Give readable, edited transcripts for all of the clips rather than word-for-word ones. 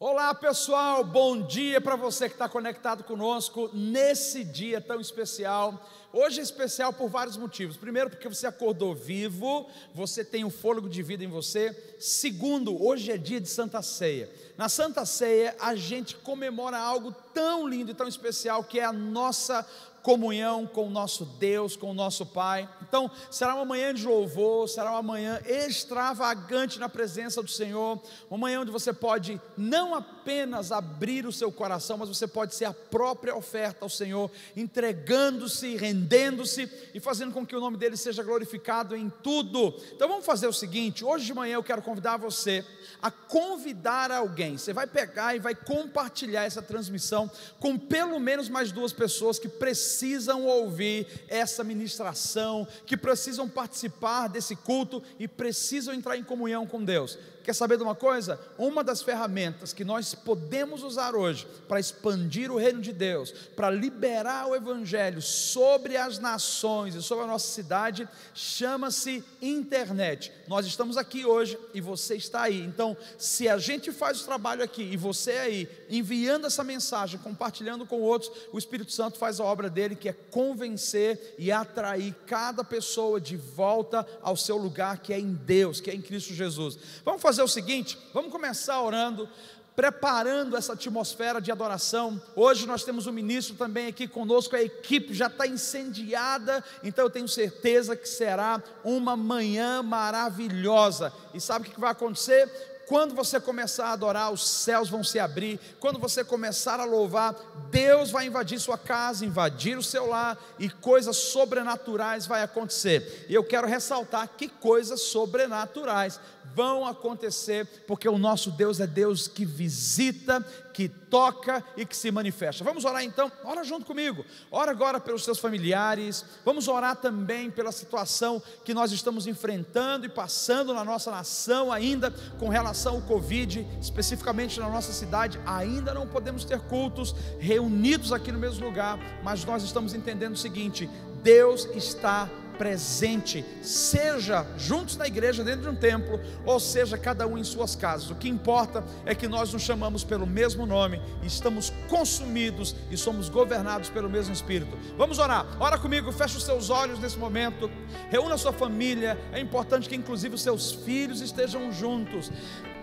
Olá pessoal, bom dia para você que está conectado conosco nesse dia tão especial. Hoje é especial por vários motivos. Primeiro, porque você acordou vivo, você tem um fôlego de vida em você. Segundo, hoje é dia de Santa Ceia. Na Santa Ceia a gente comemora algo tão lindo e tão especial, que é a nossa comunhão com o nosso Deus, com o nosso Pai. Então será uma manhã de louvor, será uma manhã extravagante na presença do Senhor, uma manhã onde você pode não apenas abrir o seu coração, mas você pode ser a própria oferta ao Senhor, entregando-se, rendendo-se e fazendo com que o nome dele seja glorificado em tudo. Então vamos fazer o seguinte: hoje de manhã eu quero convidar você a convidar alguém. Você vai pegar e vai compartilhar essa transmissão com pelo menos mais duas pessoas que precisam ouvir essa ministração, que precisam participar desse culto e precisam entrar em comunhão com Deus. Quer saber de uma coisa? Uma das ferramentas que nós podemos usar hoje para expandir o reino de Deus, para liberar o evangelho sobre as nações e sobre a nossa cidade, chama-se internet. Nós estamos aqui hoje e você está aí. Então, se a gente faz o trabalho aqui e você aí, enviando essa mensagem, compartilhando com outros, o Espírito Santo faz a obra dele, que é convencer e atrair cada pessoa de volta ao seu lugar, que é em Deus, que é em Cristo Jesus. Vamos fazer o seguinte, vamos começar orando, preparando essa atmosfera de adoração. Hoje nós temos um ministro também aqui conosco, a equipe já está incendiada, então eu tenho certeza que será uma manhã maravilhosa. E sabe o que vai acontecer? Quando você começar a adorar, os céus vão se abrir. Quando você começar a louvar, Deus vai invadir sua casa, invadir o seu lar, e coisas sobrenaturais vai acontecer. E eu quero ressaltar que coisas sobrenaturais vão acontecer, porque o nosso Deus é Deus que visita, que toca e que se manifesta. Vamos orar então? Ora junto comigo. Ora agora pelos seus familiares. Vamos orar também pela situação que nós estamos enfrentando e passando na nossa nação ainda, com relação ao Covid, especificamente na nossa cidade. Ainda não podemos ter cultos reunidos aqui no mesmo lugar, mas nós estamos entendendo o seguinte: Deus está presente, seja juntos na igreja, dentro de um templo, ou seja cada um em suas casas. O que importa é que nós nos chamamos pelo mesmo nome, estamos consumidos e somos governados pelo mesmo Espírito. Vamos orar. Ora comigo, feche os seus olhos nesse momento, reúna a sua família. É importante que inclusive os seus filhos estejam juntos,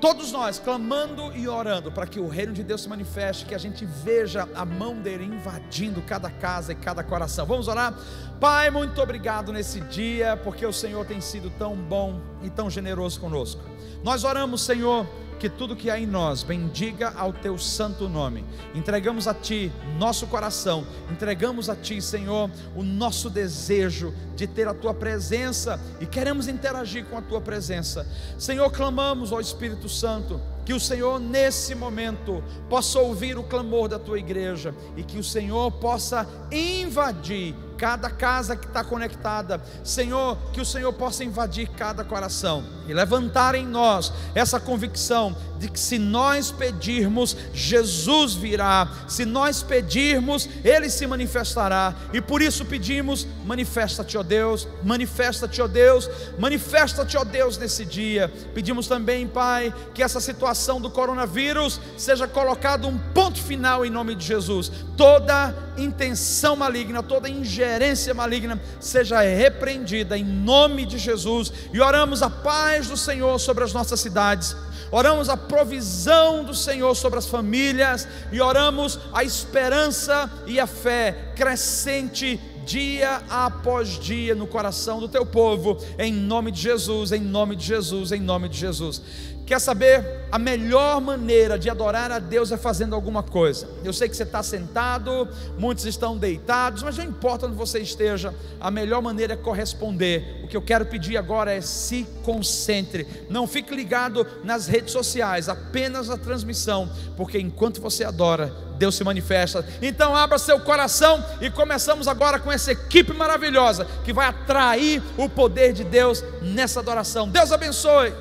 todos nós clamando e orando para que o reino de Deus se manifeste, que a gente veja a mão dele invadindo cada casa e cada coração. Vamos orar? Pai, muito obrigado nesse dia, porque o Senhor tem sido tão bom e tão generoso conosco. Nós oramos, Senhor, que tudo que há em nós bendiga ao teu santo nome. Entregamos a ti nosso coração, entregamos a ti, Senhor, o nosso desejo de ter a tua presença, e queremos interagir com a tua presença. Senhor, clamamos ao Espírito Santo que o Senhor nesse momento possa ouvir o clamor da tua igreja, e que o Senhor possa invadir cada casa que está conectada. Senhor, que o Senhor possa invadir cada coração e levantar em nós essa convicção de que se nós pedirmos, Jesus virá. Se nós pedirmos, Ele se manifestará. E por isso pedimos: manifesta-te, ó Deus, manifesta-te, ó Deus, manifesta-te, ó Deus, nesse dia. Pedimos também, Pai, que essa situação do coronavírus seja colocado um ponto final em nome de Jesus. Toda intenção maligna, toda ingerência maligna seja repreendida em nome de Jesus. E oramos a paz do Senhor sobre as nossas cidades, oramos a provisão do Senhor sobre as famílias, e oramos a esperança e a fé crescente dia após dia no coração do teu povo, em nome de Jesus, em nome de Jesus, em nome de Jesus. Quer saber? A melhor maneira de adorar a Deus é fazendo alguma coisa. Eu sei que você está sentado, muitos estão deitados, mas não importa onde você esteja, a melhor maneira é corresponder. O que eu quero pedir agora é: se concentre, não fique ligado nas redes sociais, apenas na transmissão, porque enquanto você adora, Deus se manifesta. Então abra seu coração e começamos agora com essa equipe maravilhosa que vai atrair o poder de Deus nessa adoração. Deus abençoe.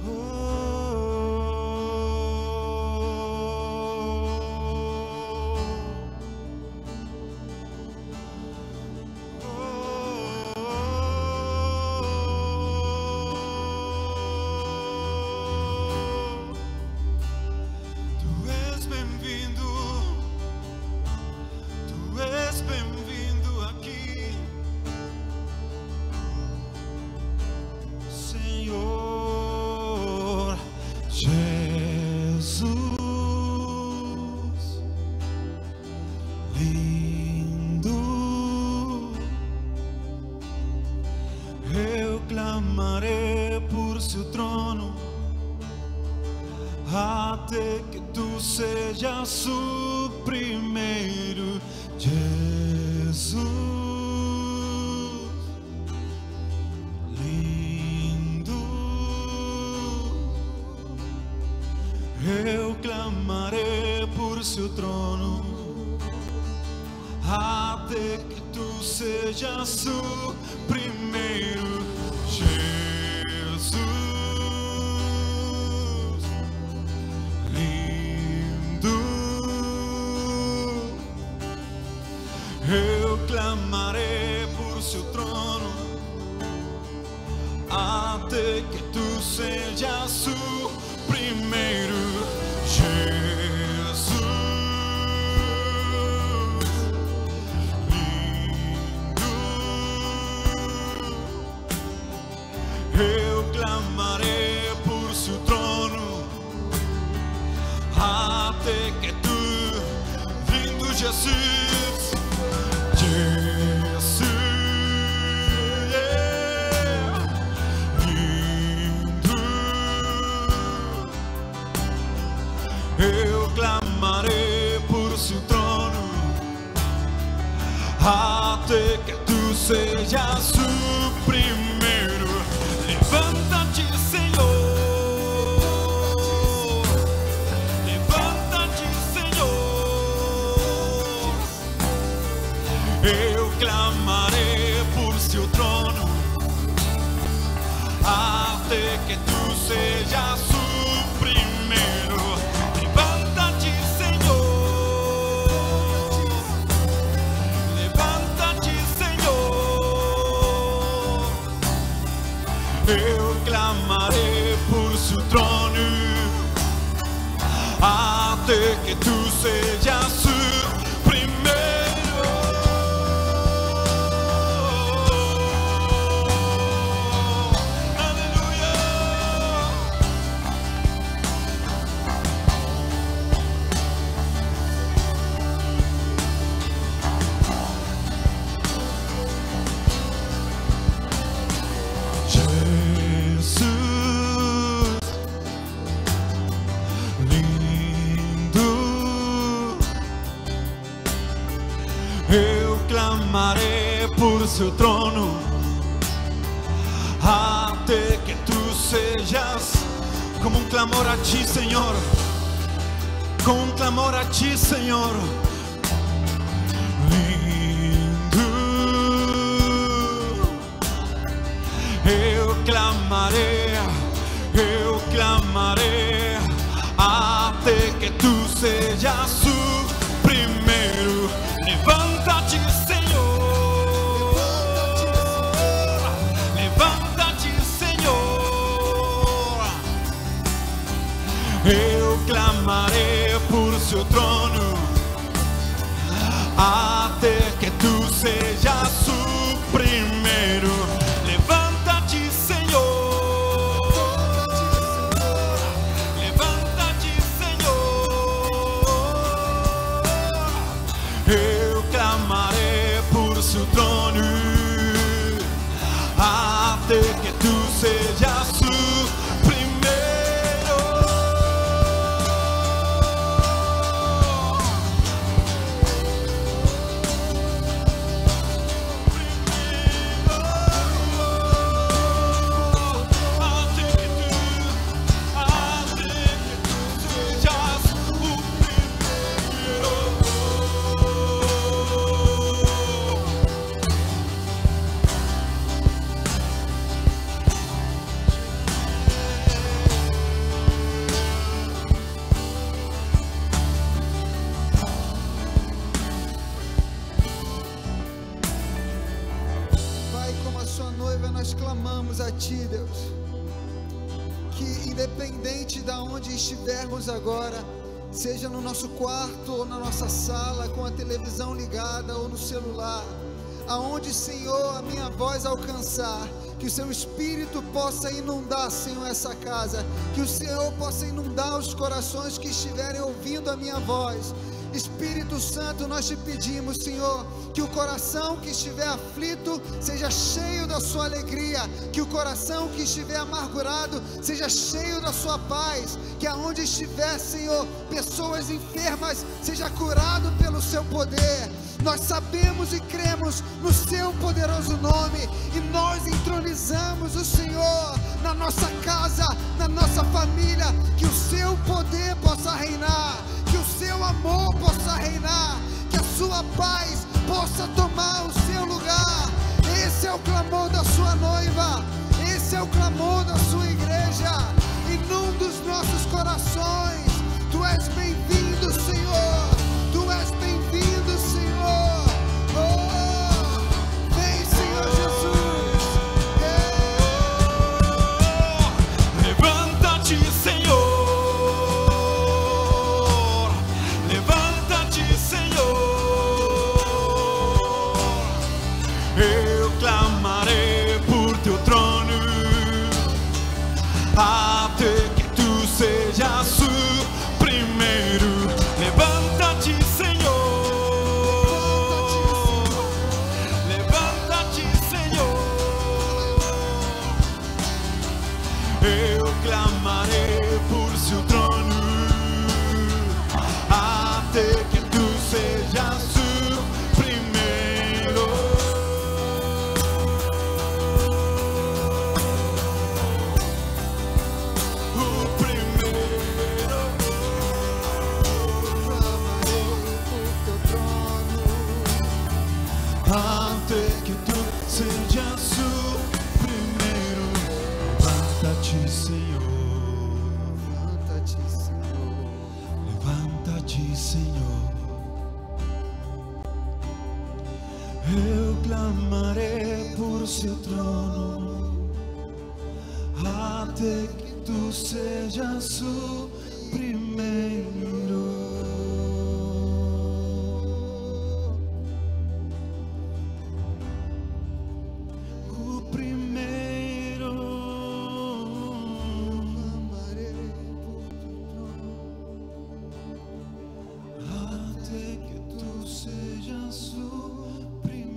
Oh até que tu sejas o primeiro, Jesus. Lindo, eu clamarei por seu trono, até que tu sejas o primeiro, Jesus. Lindo, eu clamarei por seu trono, até que tu sejas o primeiro, Jesus. Eu clamarei por seu trono, até que tu, lindo Jesus, Jesus, lindo, eu clamarei por seu trono, até que tu sejas o primeiro. Levanta-te, Senhor, levanta-te, Senhor. Eu clamarei por seu trono, até que tu sejas o primeiro. Levanta-te, Senhor, levanta-te, Senhor. Eu clamarei por seu trono, até que tu sejas o primeiro. Aleluia. Jesus, lindo, eu clamarei por seu trono, até que tu sejas como um clamor a ti, Senhor, com um clamor a ti, Senhor. Lindo, eu clamarei, até que tu sejas o primeiro. Levanta-te, Senhor, levanta-te, Senhor. Eu clamarei por seu trono, até que tu sejas o primeiro. Levanta-te, Senhor, levanta-te, Senhor. Eu clamarei por seu trono, até que tu sejas o primeiro. Nós clamamos a Ti, Deus, que independente de onde estivermos agora, seja no nosso quarto ou na nossa sala, com a televisão ligada ou no celular, aonde, Senhor, a minha voz alcançar, que o Seu Espírito possa inundar, Senhor, essa casa, que o Senhor possa inundar os corações que estiverem ouvindo a minha voz, Espírito Santo, nós te pedimos, Senhor, que o coração que estiver aflito seja cheio da sua alegria, que o coração que estiver amargurado seja cheio da sua paz, que aonde estiver, Senhor, pessoas enfermas, seja curado pelo seu poder. Nós sabemos e cremos no seu poderoso nome, e nós entronizamos o Senhor na nossa casa, na nossa família, que o seu poder possa reinar, que o seu amor possa reinar, que a sua paz possa tomar o seu lugar. Esse é o clamor da sua noiva, esse é o clamor da sua igreja, e num dos nossos corações. Tu és bem-vindo, Senhor, tu és bem-vindo, Senhor. Oh, vem, Senhor Jesus. Levanta-te, Senhor, levanta-te, Senhor, eu clamarei por teu trono, até que tu sejas o primeiro. Levanta-te, Senhor, levanta-te, Senhor, eu clamarei por seu trono, até que tu sejas o primeiro. O primeiro. Até que tu sejas o primeiro. Levanta-te, Senhor, Levanta-te, Senhor. levanta-te, Senhor, eu clamarei por seu trono, até que tu sejas o primeiro. O primeiro. Até que tu sejas o primeiro.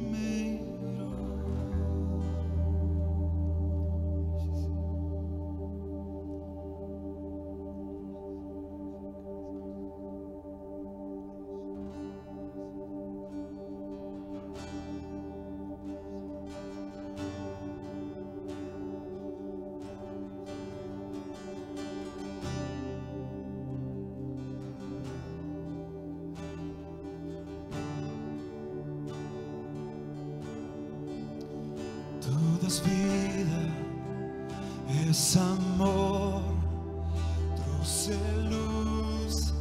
Tu das vida, esse amor trouxe luz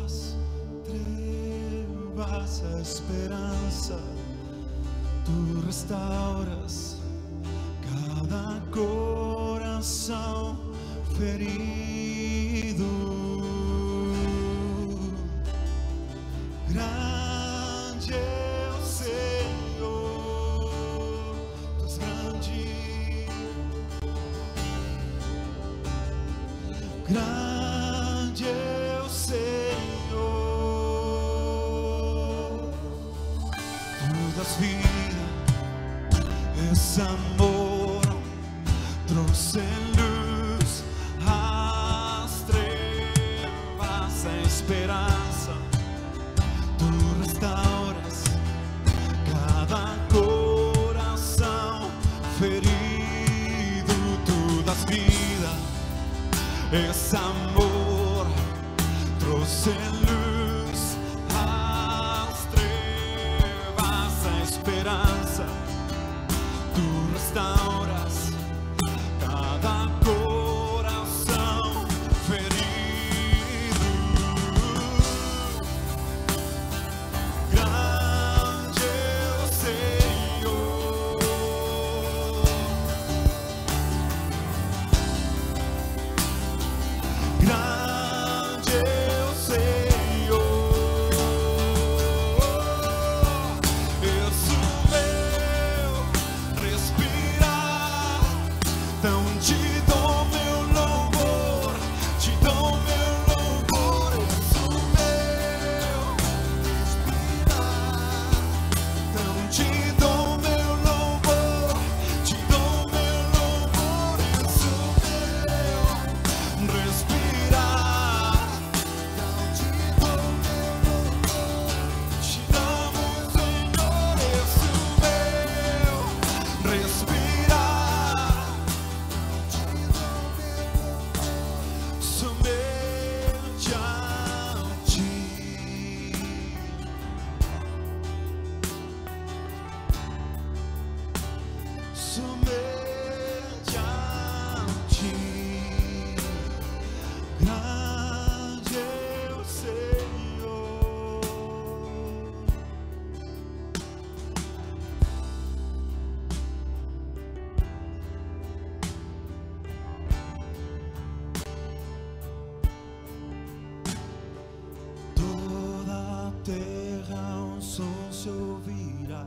às trevas, a esperança. Tu restauras cada coração ferido. Grande é o Senhor, tu és grande. Grande é o Senhor, tu das vida, esse amor trouxe luz às trevas, a esperança. Tu restauras cada coração ferido. Tu das vida, esse amor trouxe luz às trevas, a esperança. Tu restauras cada coração ferido. Grande é o Senhor, grande é o Senhor. se ouvirá,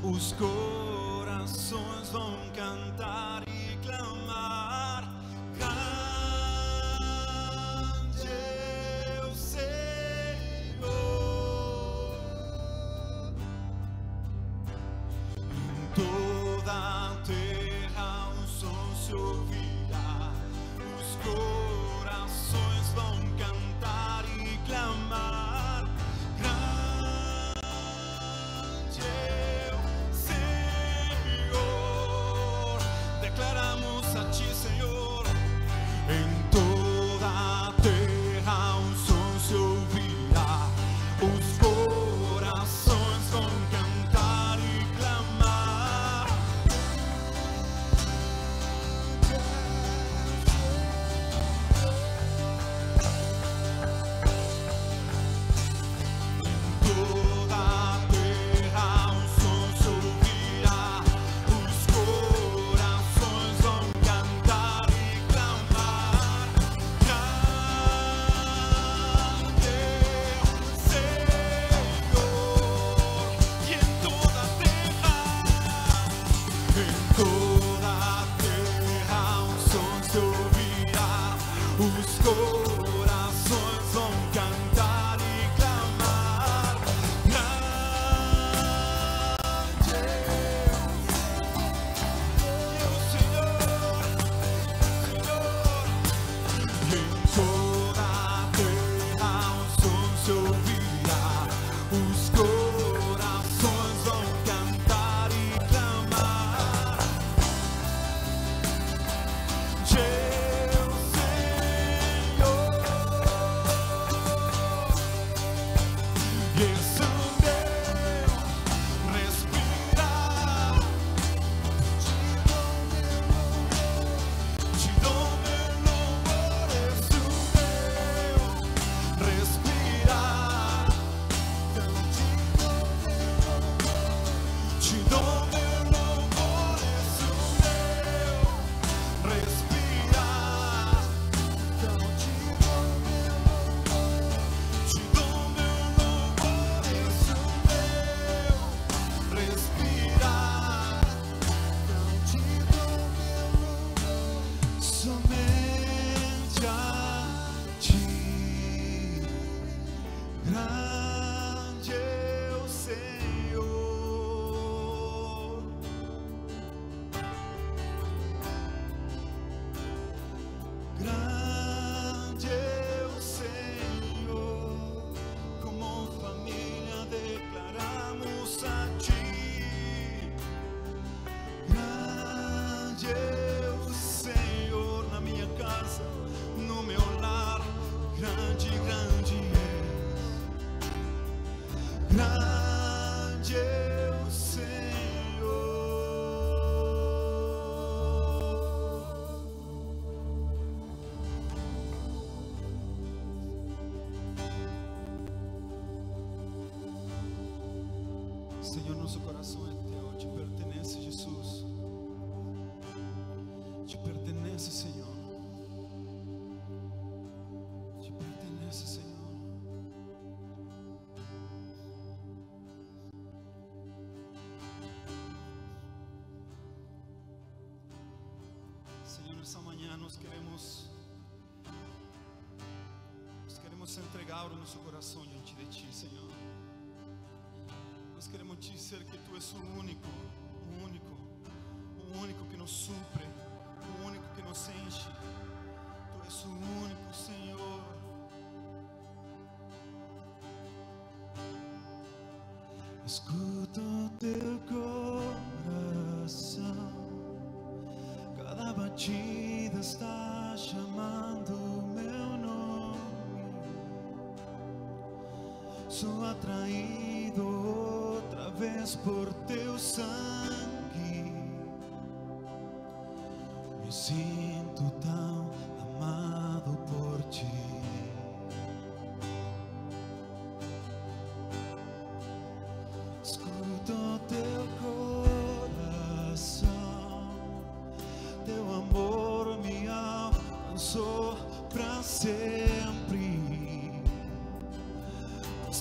os corações vão cantar e clamar. Grande é o Senhor, em toda a terra um som se ouvirá, os corações vão cantar e clamar. Grande é o Senhor, declaramos a Ti, Senhor. Em toda a terra um som se ouvirá, os corações vão cantar e clamar. Toda a terra um som se ouvirá, os corações vão cantar e clamar. Grande é o Senhor, e em toda a terra um som se ouvirá, os corações vão cantar e clamar. Grande é o Senhor, e em toda a terra um som se ouvirá, os corações vão cantar e clamar. Senhor, nosso coração é teu, te pertenece, Jesus. Te pertenece, Senhor. Te pertenece, Senhor. Senhor, nessa manhã nós queremos entregar o nosso coração diante de Ti, Senhor. Nós queremos te dizer que Tu és o único que nos supre, o único que nos enche. Tu és o único, Senhor. Escuta o teu coração, cada batida está chamando meu nome. Sou atraído outra vez por teu sangue. Me sinto tão amado por Ti. Escuta o teu coração, teu amor me alcançou pra sempre.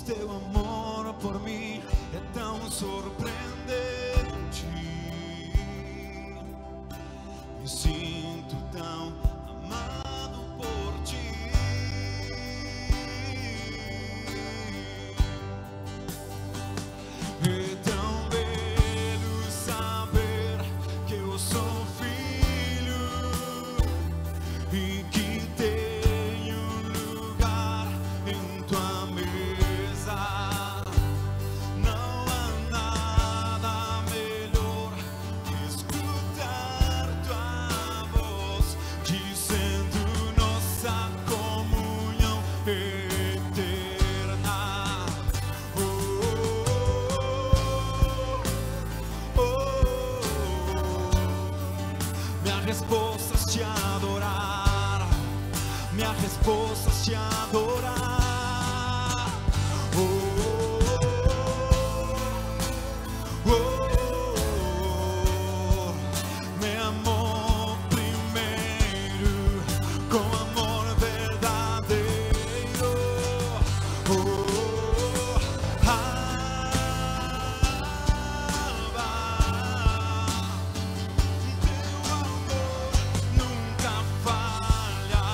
Teu amor por mim é tão surpreendente. Me sinto tão amado por ti. É tão belo saber que eu sou filho e que tenho lugar em tua mesa. Não há nada melhor que escutar tua voz dizendo nossa comunhão eterna. Oh, oh, oh, oh. Minha resposta é te adorar. Minha resposta é te adorar. Oh, oh, oh, oh. Meu amor primeiro, com amor verdadeiro. Oh, teu amor nunca falha.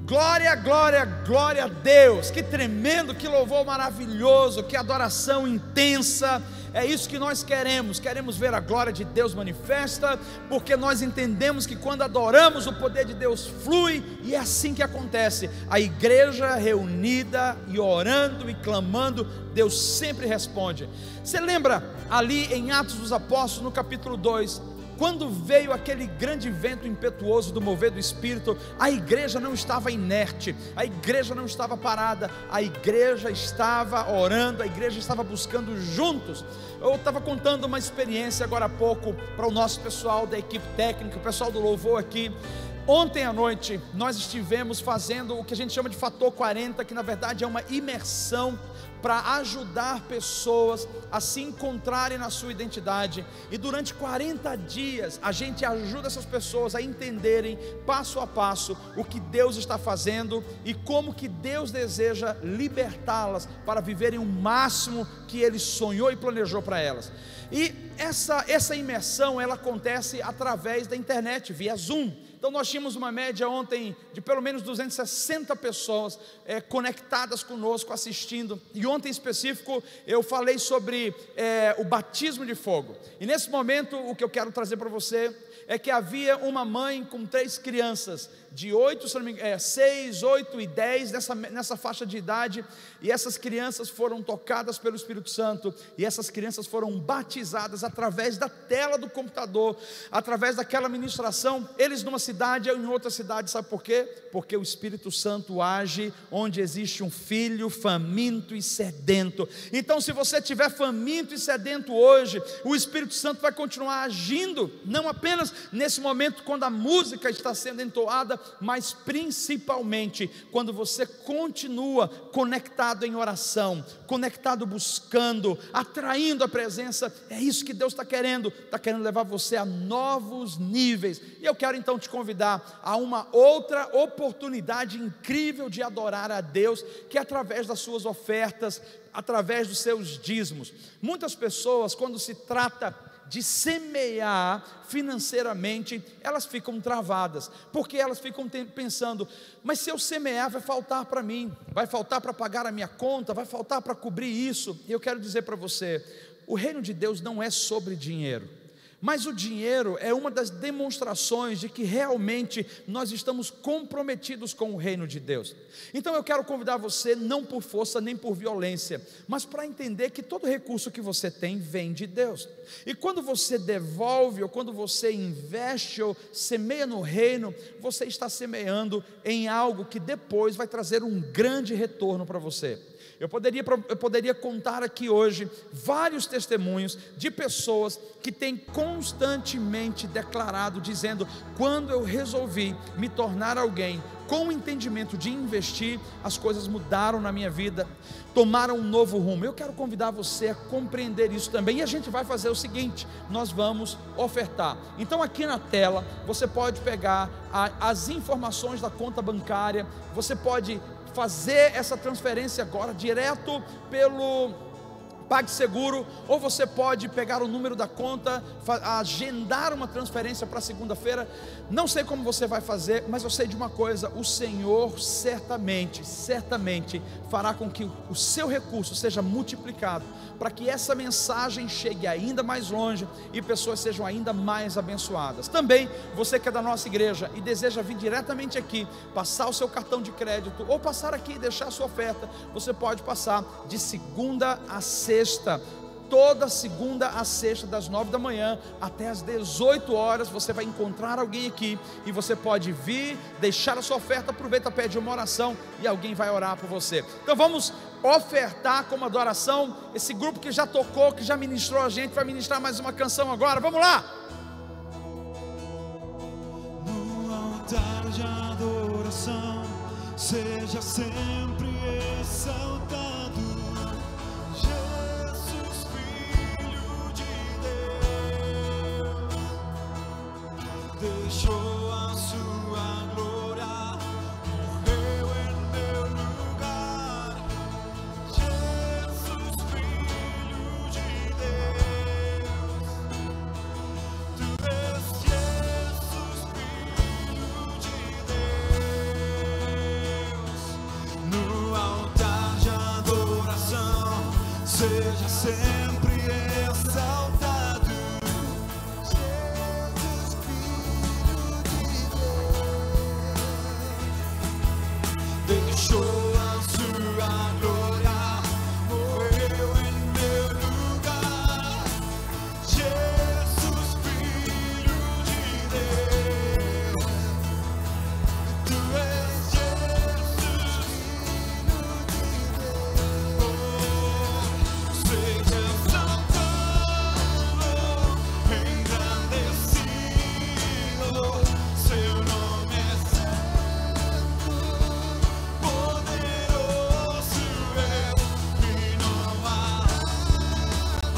Glória, glória, glória a Deus. Que tremendo, que louvor maravilhoso, que adoração intensa. É isso que nós queremos. Queremos ver a glória de Deus manifesta, porque nós entendemos que quando adoramos, o poder de Deus flui, e é assim que acontece. A igreja reunida e orando e clamando, Deus sempre responde. Você lembra ali em Atos dos Apóstolos, no capítulo 2, quando veio aquele grande vento impetuoso do mover do Espírito, a igreja não estava inerte, a igreja não estava parada, a igreja estava orando, a igreja estava buscando juntos. Eu estava contando uma experiência agora há pouco para o nosso pessoal da equipe técnica, o pessoal do louvor aqui. Ontem à noite nós estivemos fazendo o que a gente chama de Fator 40, que na verdade é uma imersão para ajudar pessoas a se encontrarem na sua identidade, e durante 40 dias a gente ajuda essas pessoas a entenderem passo a passo o que Deus está fazendo e como que Deus deseja libertá-las para viverem o máximo que Ele sonhou e planejou para elas. E essa imersão, ela acontece através da internet, via Zoom. Então nós tínhamos uma média ontem de pelo menos 260 pessoas conectadas conosco, assistindo. E ontem em específico eu falei sobre o batismo de fogo. E nesse momento o que eu quero trazer para você é que havia uma mãe com 3 crianças de 6, 8 e 10 nessa faixa de idade, e essas crianças foram tocadas pelo Espírito Santo, e essas crianças foram batizadas através da tela do computador, através daquela ministração, eles numa cidade, eu em outra cidade. Sabe por quê? Porque o Espírito Santo age onde existe um filho faminto e sedento. Então se você estiver faminto e sedento hoje, o Espírito Santo vai continuar agindo, não apenas nesse momento quando a música está sendo entoada, mas principalmente quando você continua conectado em oração, conectado buscando, atraindo a presença. É isso que Deus está querendo levar você a novos níveis. E eu quero então te convidar a uma outra oportunidade incrível de adorar a Deus, que é através das suas ofertas, através dos seus dízimos. Muitas pessoas, quando se trata de semear financeiramente, elas ficam travadas, porque elas ficam pensando: mas se eu semear vai faltar para mim, vai faltar para pagar a minha conta, vai faltar para cobrir isso. E eu quero dizer para você, o reino de Deus não é sobre dinheiro, mas o dinheiro é uma das demonstrações de que realmente nós estamos comprometidos com o reino de Deus. Então eu quero convidar você, não por força nem por violência, mas para entender que todo recurso que você tem vem de Deus. E quando você devolve, ou quando você investe ou semeia no reino, você está semeando em algo que depois vai trazer um grande retorno para você. Eu poderia contar aqui hoje vários testemunhos de pessoas que têm constantemente declarado, dizendo: quando eu resolvi me tornar alguém com o entendimento de investir, as coisas mudaram na minha vida, tomaram um novo rumo. Eu quero convidar você a compreender isso também, e a gente vai fazer o seguinte: nós vamos ofertar. Então aqui na tela você pode pegar as informações da conta bancária, você pode fazer essa transferência agora direto pelo PagSeguro, ou você pode pegar o número da conta, agendar uma transferência para segunda-feira. Não sei como você vai fazer, mas eu sei de uma coisa: o Senhor certamente fará com que o seu recurso seja multiplicado, para que essa mensagem chegue ainda mais longe e pessoas sejam ainda mais abençoadas. Também você que é da nossa igreja e deseja vir diretamente aqui, passar o seu cartão de crédito, ou passar aqui e deixar a sua oferta, você pode passar de segunda a sexta, toda segunda a sexta, das 9 da manhã até as 18 horas, você vai encontrar alguém aqui, e você pode vir, deixar a sua oferta, aproveita, pede uma oração e alguém vai orar por você. Então vamos ofertar como adoração. Esse grupo que já tocou, que já ministrou a gente, vai ministrar mais uma canção agora. Vamos lá! No altar de adoração, seja sempre exaltado. Deixou a sua glória, morreu em meu lugar. Jesus, Filho de Deus, Tu és Jesus, Filho de Deus. sempre exaltado. Jesus, Filho de Deus, Deixou a sua glória, morreu em meu lugar. Jesus, Filho de Deus, Tu és Jesus, Filho de Deus. seja exaltado, engrandecido, seu nome é santo, poderoso é, e não há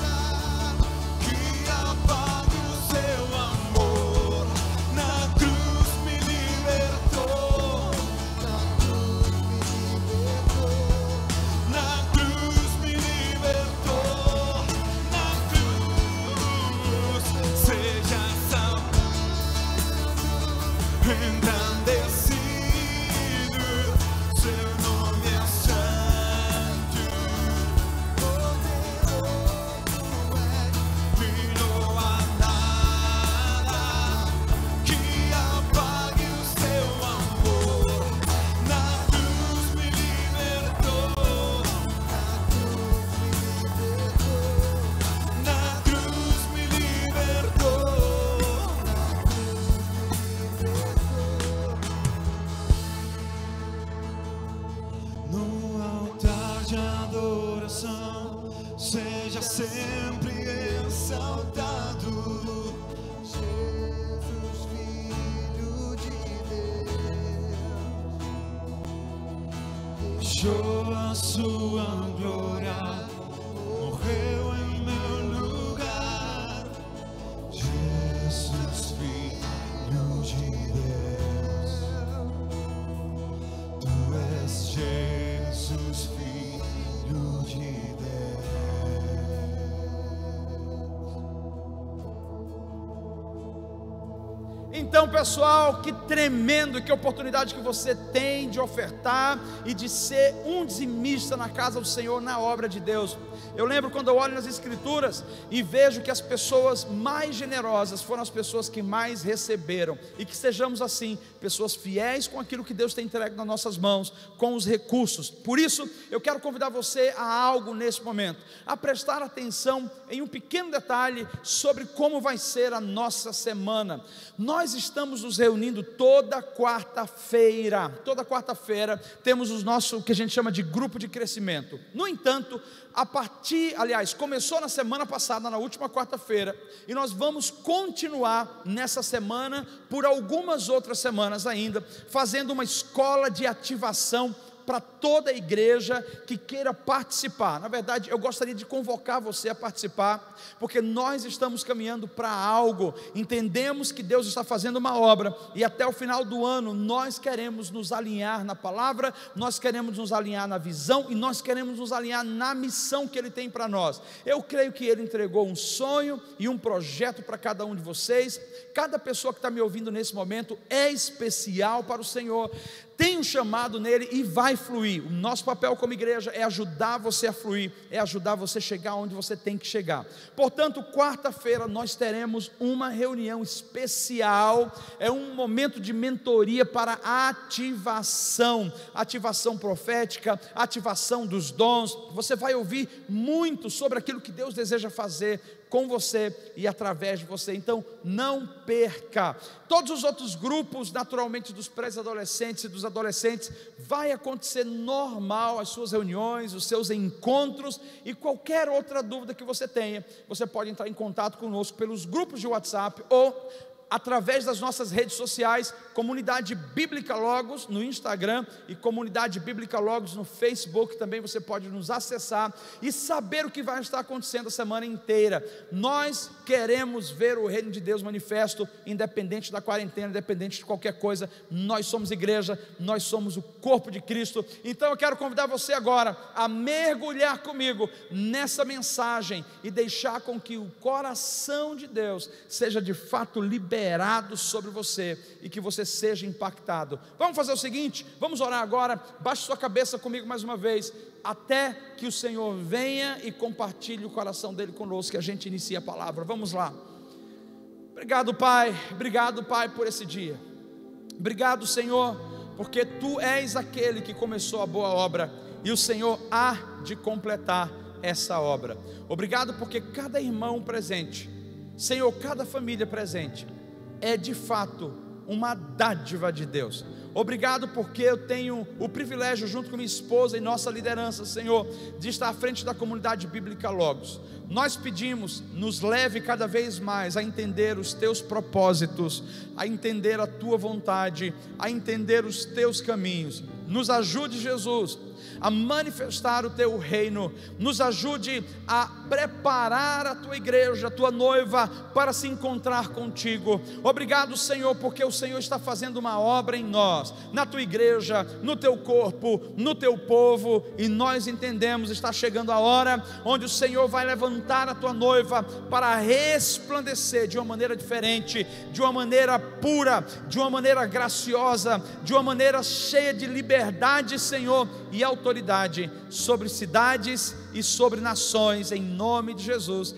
nada que apague o seu amor. Na cruz me libertou, na cruz me libertou, na cruz seja exaltado, engrandecido, seu nome é santo, poderoso é, e não há nada que apague o seu amor. Na cruz me libertou, na cruz me libertou. No altar de adoração, seja sempre exaltado. Jesus, Filho de Deus, Deixou a sua glória, morreu em meu lugar. Jesus, Filho de Deus, Tu és Jesus, Filho de Deus. Então, pessoal, que tremendo, que oportunidade que você tem de ofertar e de ser um dizimista na casa do Senhor, na obra de Deus. Eu lembro quando eu olho nas Escrituras e vejo que as pessoas mais generosas foram as pessoas que mais receberam, e que sejamos assim, pessoas fiéis com aquilo que Deus tem entregue nas nossas mãos, com os recursos. Por isso, eu quero convidar você a algo nesse momento, a prestar atenção em um pequeno detalhe sobre como vai ser a nossa semana. Nós estamos nos reunindo toda quarta-feira. Toda quarta-feira temos o nosso, que a gente chama de grupo de crescimento. No entanto, começou na semana passada, na última quarta-feira, e nós vamos continuar nessa semana, por algumas outras semanas ainda, fazendo uma escola de ativação para toda a igreja que queira participar. Na verdade, eu gostaria de convocar você a participar, porque nós estamos caminhando para algo, entendemos que Deus está fazendo uma obra, e até o final do ano, nós queremos nos alinhar na palavra, nós queremos nos alinhar na visão, e nós queremos nos alinhar na missão que Ele tem para nós. Eu creio que Ele entregou um sonho e um projeto para cada um de vocês. Cada pessoa que está me ouvindo nesse momento é especial para o Senhor, tem um chamado nele e vai fluir. O nosso papel como igreja é ajudar você a fluir, é ajudar você a chegar onde você tem que chegar. Portanto, quarta-feira nós teremos uma reunião especial, é um momento de mentoria para ativação profética, ativação dos dons. Você vai ouvir muito sobre aquilo que Deus deseja fazer com você e através de você. Então não perca. Todos os outros grupos, naturalmente, dos pré-adolescentes e dos adolescentes, vai acontecer normal, as suas reuniões, os seus encontros, e qualquer outra dúvida que você tenha, você pode entrar em contato conosco pelos grupos de WhatsApp ou através das nossas redes sociais, Comunidade Bíblica Logos no Instagram e Comunidade Bíblica Logos no Facebook. Também você pode nos acessar e saber o que vai estar acontecendo a semana inteira. Nós queremos ver o reino de Deus manifesto, independente da quarentena, independente de qualquer coisa. Nós somos igreja, nós somos o corpo de Cristo. Então eu quero convidar você agora a mergulhar comigo nessa mensagem e deixar com que o coração de Deus seja de fato libertado liberado sobre você e que você seja impactado. Vamos fazer o seguinte, vamos orar agora. Baixe sua cabeça comigo mais uma vez, até que o Senhor venha e compartilhe o coração dele conosco, que a gente inicie a palavra. Vamos lá. Obrigado, Pai, por esse dia. Obrigado, Senhor, porque Tu és aquele que começou a boa obra e o Senhor há de completar essa obra. Obrigado porque cada irmão presente, Senhor, cada família presente é de fato uma dádiva de Deus. Obrigado porque eu tenho o privilégio, junto com minha esposa e nossa liderança, Senhor, de estar à frente da comunidade bíblica Logos. Nós pedimos, nos leve cada vez mais a entender os Teus propósitos, a entender a Tua vontade, a entender os Teus caminhos. Nos ajude, Jesus, a manifestar o Teu reino. Nos ajude a preparar a Tua igreja, a Tua noiva, para se encontrar contigo. Obrigado, Senhor, porque o Senhor está fazendo uma obra em nós, na Tua igreja, no Teu corpo, no Teu povo, e nós entendemos, está chegando a hora onde o Senhor vai levantar a Tua noiva para resplandecer de uma maneira diferente, de uma maneira pura, de uma maneira graciosa, de uma maneira cheia de liberdade, Senhor, e autoridade sobre cidades e sobre nações, em nome de Jesus,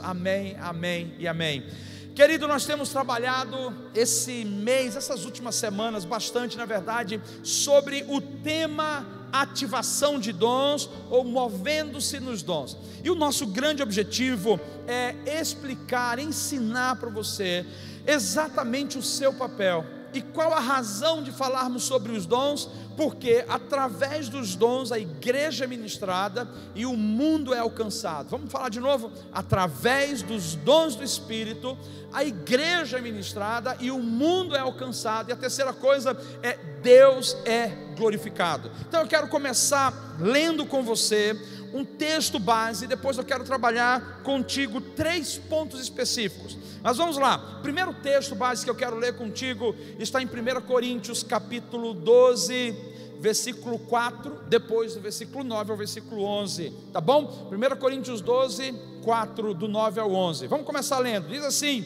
amém, amém e amém. Querido, nós temos trabalhado esse mês, essas últimas semanas, bastante na verdade, sobre o tema ativação de dons, ou movendo-se nos dons, e o nosso grande objetivo é explicar, ensinar para você exatamente o seu papel. E qual a razão de falarmos sobre os dons? Porque através dos dons a igreja é ministrada e o mundo é alcançado. Vamos falar de novo? Através dos dons do Espírito, a igreja é ministrada e o mundo é alcançado. E a terceira coisa é Deus é glorificado. Então eu quero começar lendo com você um texto base, e depois eu quero trabalhar contigo 3 pontos específicos. Mas vamos lá, o primeiro texto base que eu quero ler contigo está em 1 Coríntios capítulo 12, versículo 4, depois do versículo 9 ao versículo 11, tá bom? 1 Coríntios 12, 4, do 9 ao 11, vamos começar lendo. Diz assim: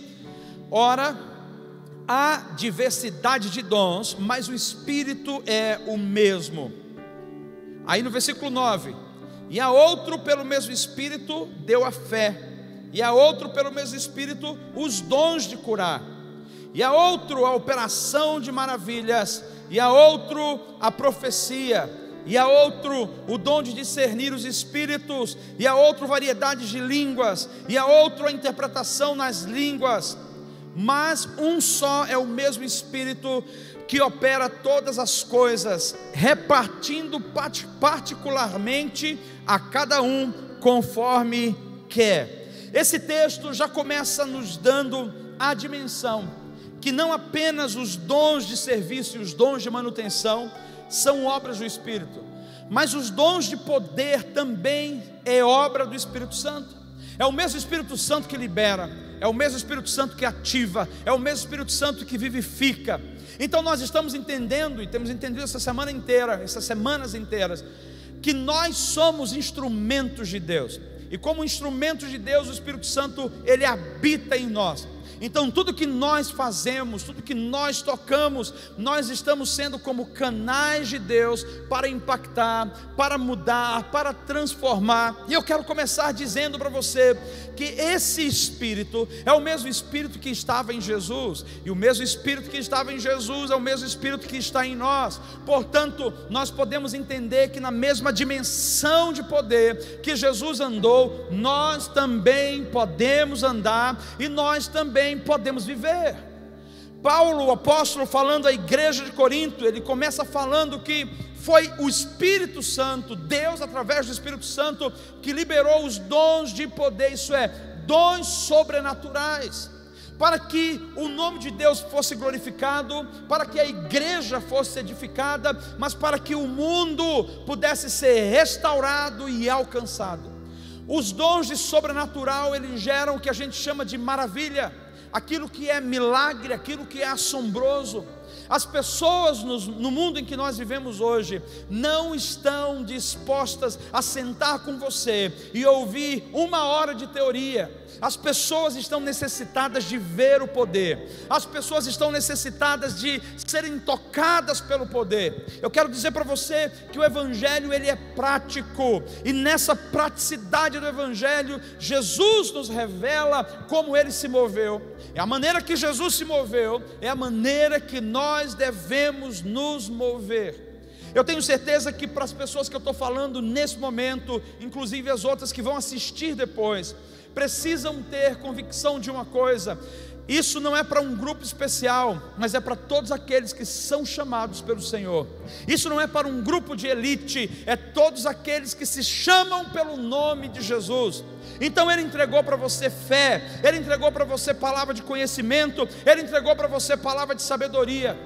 ora, há diversidade de dons, mas o Espírito é o mesmo. Aí no versículo 9: e a outro pelo mesmo Espírito deu a fé, e a outro pelo mesmo Espírito os dons de curar, e a outro a operação de maravilhas, e a outro a profecia, e a outro o dom de discernir os espíritos, e a outro variedades de línguas, e a outro a interpretação nas línguas. Mas um só é o mesmo Espírito que opera todas as coisas, repartindo particularmente a cada um conforme quer. Esse texto já começa nos dando a dimensão que não apenas os dons de serviço e os dons de manutenção são obras do Espírito, mas os dons de poder também é obra do Espírito Santo. É o mesmo Espírito Santo que libera, é o mesmo Espírito Santo que ativa, é o mesmo Espírito Santo que vivifica. Então nós estamos entendendo, e temos entendido essa semana inteira, essas semanas inteiras, que nós somos instrumentos de Deus, e como instrumentos de Deus, o Espírito Santo, ele habita em nós. Então tudo que nós fazemos, tudo que nós tocamos, nós estamos sendo como canais de Deus para impactar, para mudar, para transformar. E eu quero começar dizendo para você que esse Espírito é o mesmo Espírito que estava em Jesus, e o mesmo Espírito que estava em Jesus é o mesmo Espírito que está em nós. Portanto, nós podemos entender que na mesma dimensão de poder que Jesus andou, nós também podemos andar, e nós também podemos viver. Paulo, o apóstolo, falando à igreja de Corinto, ele começa falando que foi o Espírito Santo, Deus através do Espírito Santo, que liberou os dons de poder, isso é, dons sobrenaturais, para que o nome de Deus fosse glorificado, para que a igreja fosse edificada, mas para que o mundo pudesse ser restaurado e alcançado. Os dons de sobrenatural, eles geram o que a gente chama de maravilha, aquilo que é milagre, aquilo que é assombroso. As pessoas no mundo em que nós vivemos hoje não estão dispostas a sentar com você e ouvir 1 hora de teoria. As pessoas estão necessitadas de ver o poder. As pessoas estão necessitadas de serem tocadas pelo poder. Eu quero dizer para você que o Evangelho ele é prático, e nessa praticidade do Evangelho, Jesus nos revela como Ele se moveu. É a maneira que Jesus se moveu, é a maneira que nós devemos nos mover. Eu tenho certeza que para as pessoas que eu estou falando nesse momento, inclusive as outras que vão assistir depois, precisam ter convicção de uma coisa: isso não é para um grupo especial, mas é para todos aqueles que são chamados pelo Senhor. Isso não é para um grupo de elite, é todos aqueles que se chamam pelo nome de Jesus. Então Ele entregou para você fé, Ele entregou para você palavra de conhecimento, Ele entregou para você palavra de sabedoria,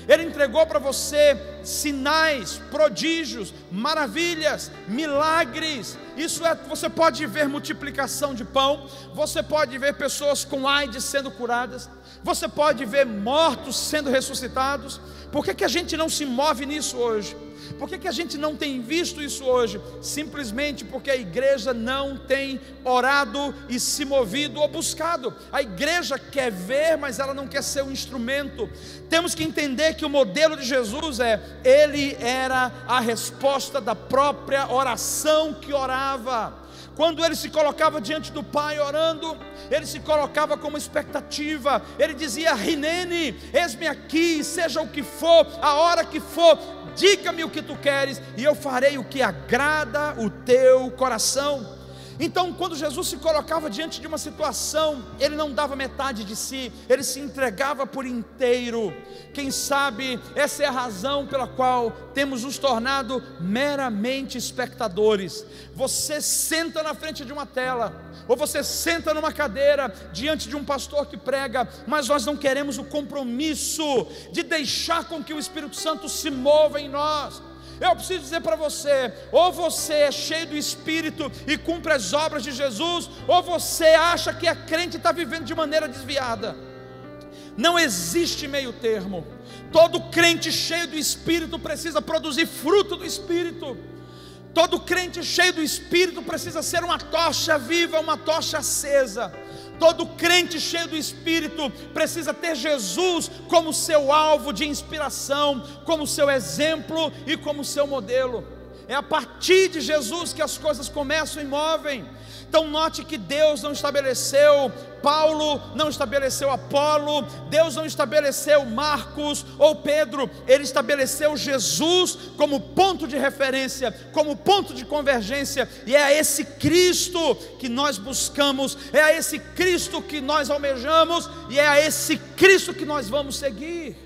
Ele entregou para você sinais, prodígios, maravilhas, milagres. Isso é, você pode ver multiplicação de pão, você pode ver pessoas com AIDS sendo curadas, você pode ver mortos sendo ressuscitados. Por que a gente não se move nisso hoje? Por que a gente não tem visto isso hoje? Simplesmente porque a igreja não tem orado e se movido ou buscado. A igreja quer ver, mas ela não quer ser um instrumento. Temos que entender que o modelo de Jesus Ele era a resposta da própria oração que orava. Quando Ele se colocava diante do Pai orando, Ele se colocava como expectativa. Ele dizia: Rinene, eis-me aqui, seja o que for, a hora que for, diga-me o que tu queres, e eu farei o que agrada o teu coração. Então, quando Jesus se colocava diante de uma situação, Ele não dava metade de si, Ele se entregava por inteiro. Quem sabe essa é a razão pela qual temos nos tornado meramente espectadores. Você senta na frente de uma tela, ou você senta numa cadeira diante de um pastor que prega, mas nós não queremos o compromisso de deixar com que o Espírito Santo se mova em nós. Eu preciso dizer para você: ou você é cheio do Espírito e cumpre as obras de Jesus, ou você acha que é crente e está vivendo de maneira desviada. Não existe meio termo. Todo crente cheio do Espírito precisa produzir fruto do Espírito. Todo crente cheio do Espírito precisa ser uma tocha viva, uma tocha acesa. Todo crente cheio do Espírito precisa ter Jesus como seu alvo de inspiração, como seu exemplo e como seu modelo. É a partir de Jesus que as coisas começam e movem. Então note que Deus não estabeleceu Paulo, não estabeleceu Apolo, Deus não estabeleceu Marcos ou Pedro. Ele estabeleceu Jesus como ponto de referência, como ponto de convergência. E é a esse Cristo que nós buscamos, é a esse Cristo que nós almejamos, e é a esse Cristo que nós vamos seguir.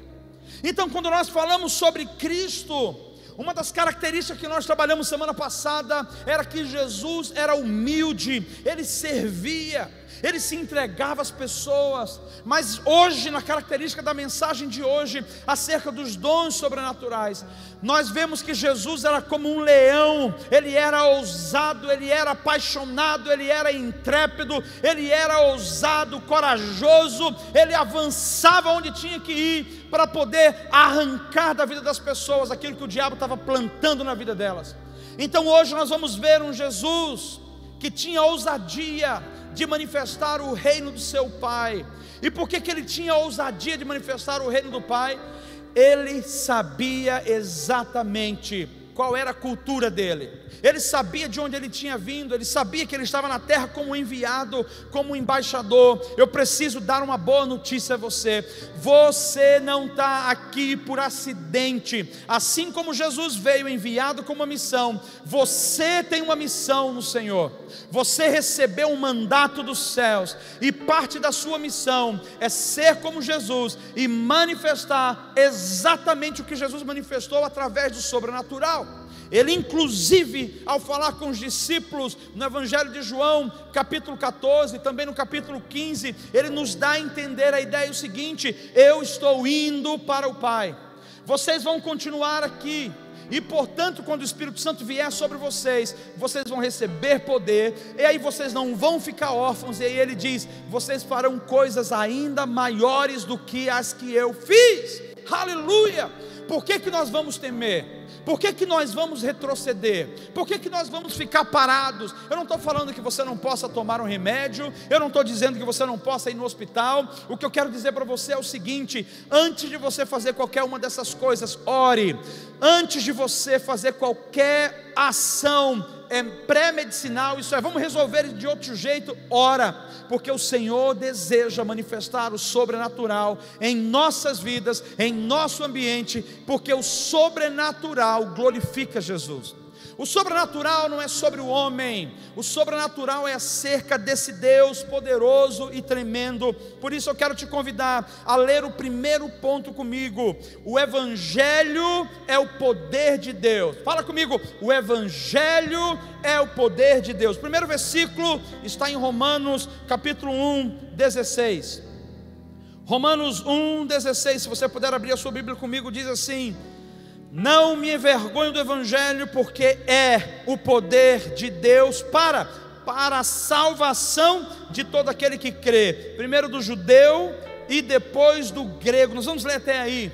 Então, quando nós falamos sobre Cristo, uma das características que nós trabalhamos semana passada era que Jesus era humilde, Ele servia, Ele se entregava às pessoas. Mas hoje, na característica da mensagem de hoje, acerca dos dons sobrenaturais, nós vemos que Jesus era como um leão. Ele era ousado, Ele era apaixonado, Ele era intrépido, Ele era ousado, corajoso. Ele avançava onde tinha que ir para poder arrancar da vida das pessoas aquilo que o diabo estava plantando na vida delas. Então hoje nós vamos ver um Jesus que tinha ousadia de manifestar o reino do seu Pai. E por que ele tinha ousadia de manifestar o reino do Pai? Ele sabia exatamente qual era a cultura dele, ele sabia de onde ele tinha vindo, ele sabia que ele estava na terra como enviado, como embaixador. Eu preciso dar uma boa notícia a você: você não está aqui por acidente. Assim como Jesus veio enviado com uma missão, você tem uma missão no Senhor. Você recebeu um mandato dos céus, e parte da sua missão é ser como Jesus e manifestar exatamente o que Jesus manifestou através do sobrenatural. Ele inclusive, ao falar com os discípulos no Evangelho de João, capítulo 14, também no capítulo 15, ele nos dá a entender a ideia seguinte: eu estou indo para o Pai, vocês vão continuar aqui, e portanto quando o Espírito Santo vier sobre vocês, vocês vão receber poder, e aí vocês não vão ficar órfãos. E aí ele diz: vocês farão coisas ainda maiores do que as que eu fiz. Aleluia! Por que nós vamos temer? Por que nós vamos retroceder? Por que nós vamos ficar parados? Eu não estou falando que você não possa tomar um remédio, eu não estou dizendo que você não possa ir no hospital. O que eu quero dizer para você é o seguinte: antes de você fazer qualquer uma dessas coisas, ore. Antes de você fazer qualquer ação pré-medicinal, isso é, vamos resolver de outro jeito, ora, porque o Senhor deseja manifestar o sobrenatural em nossas vidas, em nosso ambiente, porque o sobrenatural glorifica Jesus. O sobrenatural não é sobre o homem, o sobrenatural é acerca desse Deus poderoso e tremendo. Por isso eu quero te convidar a ler o primeiro ponto comigo. O Evangelho é o poder de Deus. Fala comigo, o Evangelho é o poder de Deus. O primeiro versículo está em Romanos capítulo 1, 16. Romanos 1, 16, se você puder abrir a sua Bíblia comigo, diz assim: não me envergonho do Evangelho, porque é o poder de Deus para a salvação de todo aquele que crê, primeiro do judeu e depois do grego. Nós vamos ler até aí.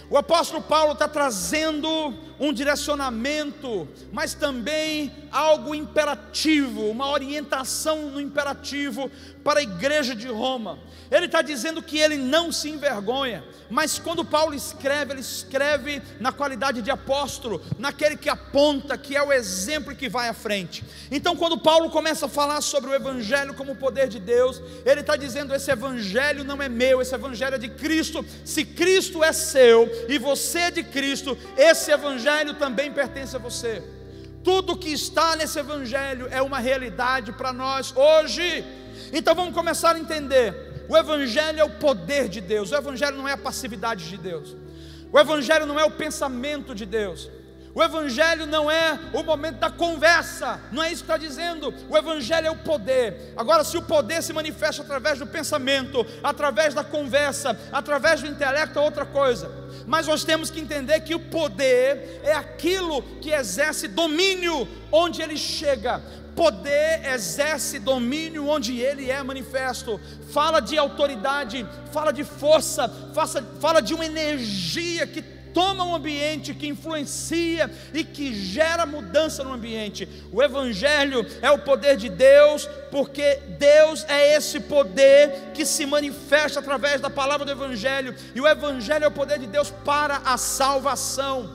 O apóstolo Paulo está trazendo um direcionamento, mas também algo imperativo, uma orientação no imperativo para a igreja de Roma. Ele está dizendo que ele não se envergonha, mas quando Paulo escreve, ele escreve na qualidade de apóstolo, naquele que aponta, que é o exemplo que vai à frente. Então quando Paulo começa a falar sobre o Evangelho como o poder de Deus, ele está dizendo: esse Evangelho não é meu, esse Evangelho é de Cristo. Se Cristo é seu e você é de Cristo, esse Evangelho também pertence a você. Tudo que está nesse Evangelho é uma realidade para nós hoje. Então vamos começar a entender. O Evangelho é o poder de Deus. O Evangelho não é a passividade de Deus. O Evangelho não é o pensamento de Deus. O Evangelho não é o momento da conversa. Não é isso que está dizendo. O Evangelho é o poder. Agora, se o poder se manifesta através do pensamento, através da conversa, através do intelecto, é outra coisa. Mas nós temos que entender que o poder é aquilo que exerce domínio onde ele chega. Poder exerce domínio onde ele é manifesto. Fala de autoridade, fala de força, fala de uma energia que toma um ambiente, que influencia e que gera mudança no ambiente. O Evangelho é o poder de Deus, porque Deus é esse poder que se manifesta através da palavra do Evangelho, e o Evangelho é o poder de Deus para a salvação.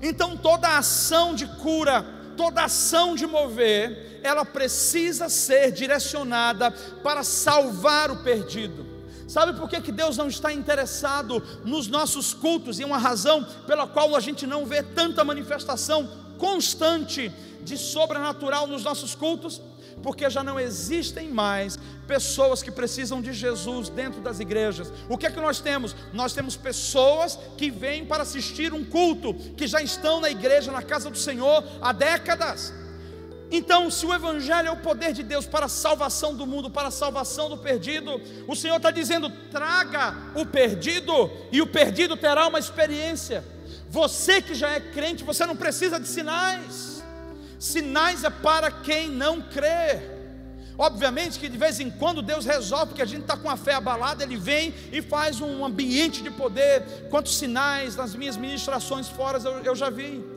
Então toda ação de cura, toda ação de mover, ela precisa ser direcionada para salvar o perdido. Sabe por que Deus não está interessado nos nossos cultos? E uma razão pela qual a gente não vê tanta manifestação constante de sobrenatural nos nossos cultos? Porque já não existem mais pessoas que precisam de Jesus dentro das igrejas. O que é que nós temos? Nós temos pessoas que vêm para assistir um culto, que já estão na igreja, na casa do Senhor há décadas. Então, se o Evangelho é o poder de Deus para a salvação do mundo, para a salvação do perdido, o Senhor está dizendo: traga o perdido, e o perdido terá uma experiência. Você que já é crente, você não precisa de sinais. Sinais é para quem não crê. Obviamente que de vez em quando Deus resolve, porque a gente está com a fé abalada, Ele vem e faz um ambiente de poder. Quantos sinais nas minhas ministrações fora eu já vi.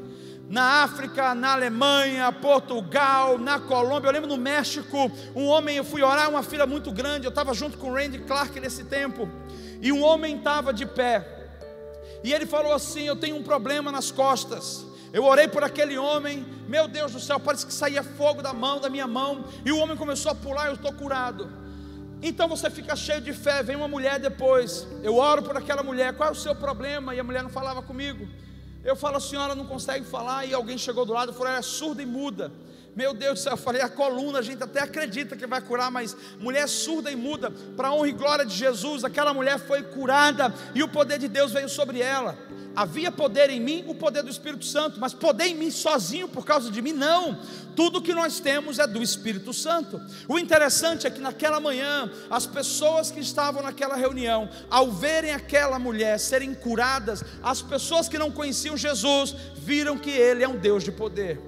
Na África, na Alemanha, Portugal, na Colômbia. Eu lembro no México, um homem, eu fui orar, uma fila muito grande, eu estava junto com o Randy Clark nesse tempo, e um homem estava de pé, e ele falou assim: eu tenho um problema nas costas. Eu orei por aquele homem, meu Deus do céu, parece que saía fogo da minha mão, e o homem começou a pular, eu estou curado. Então você fica cheio de fé. Vem uma mulher depois, eu oro por aquela mulher: qual é o seu problema? E a mulher não falava comigo. Eu falo: a senhora não consegue falar. E alguém chegou do lado e falou: ela é surda e muda. Meu Deus do céu, eu falei: a coluna, a gente até acredita que vai curar, mas mulher surda e muda, para a honra e glória de Jesus, aquela mulher foi curada, e o poder de Deus veio sobre ela. Havia poder em mim, o poder do Espírito Santo, mas poder em mim sozinho por causa de mim, não. Tudo que nós temos é do Espírito Santo. O interessante é que naquela manhã, as pessoas que estavam naquela reunião, ao verem aquela mulher serem curadas, as pessoas que não conheciam Jesus, viram que Ele é um Deus de poder.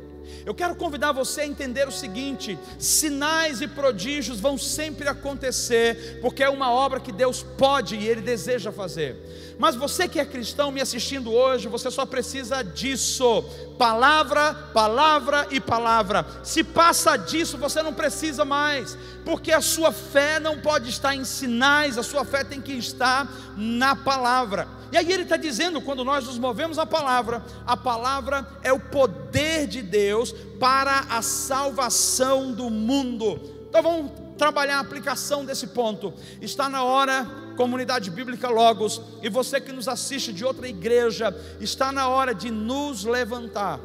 Eu quero convidar você a entender o seguinte: sinais e prodígios vão sempre acontecer, porque é uma obra que Deus pode e Ele deseja fazer. Mas você que é cristão me assistindo hoje, você só precisa disso: palavra, palavra e palavra. Se passa disso, você não precisa mais, porque a sua fé não pode estar em sinais, a sua fé tem que estar na palavra. E aí ele está dizendo, quando nós nos movemos a palavra é o poder de Deus para a salvação do mundo. Então vamos trabalhar a aplicação desse ponto. Está na hora, comunidade bíblica Logos, e você que nos assiste de outra igreja, está na hora de nos levantar.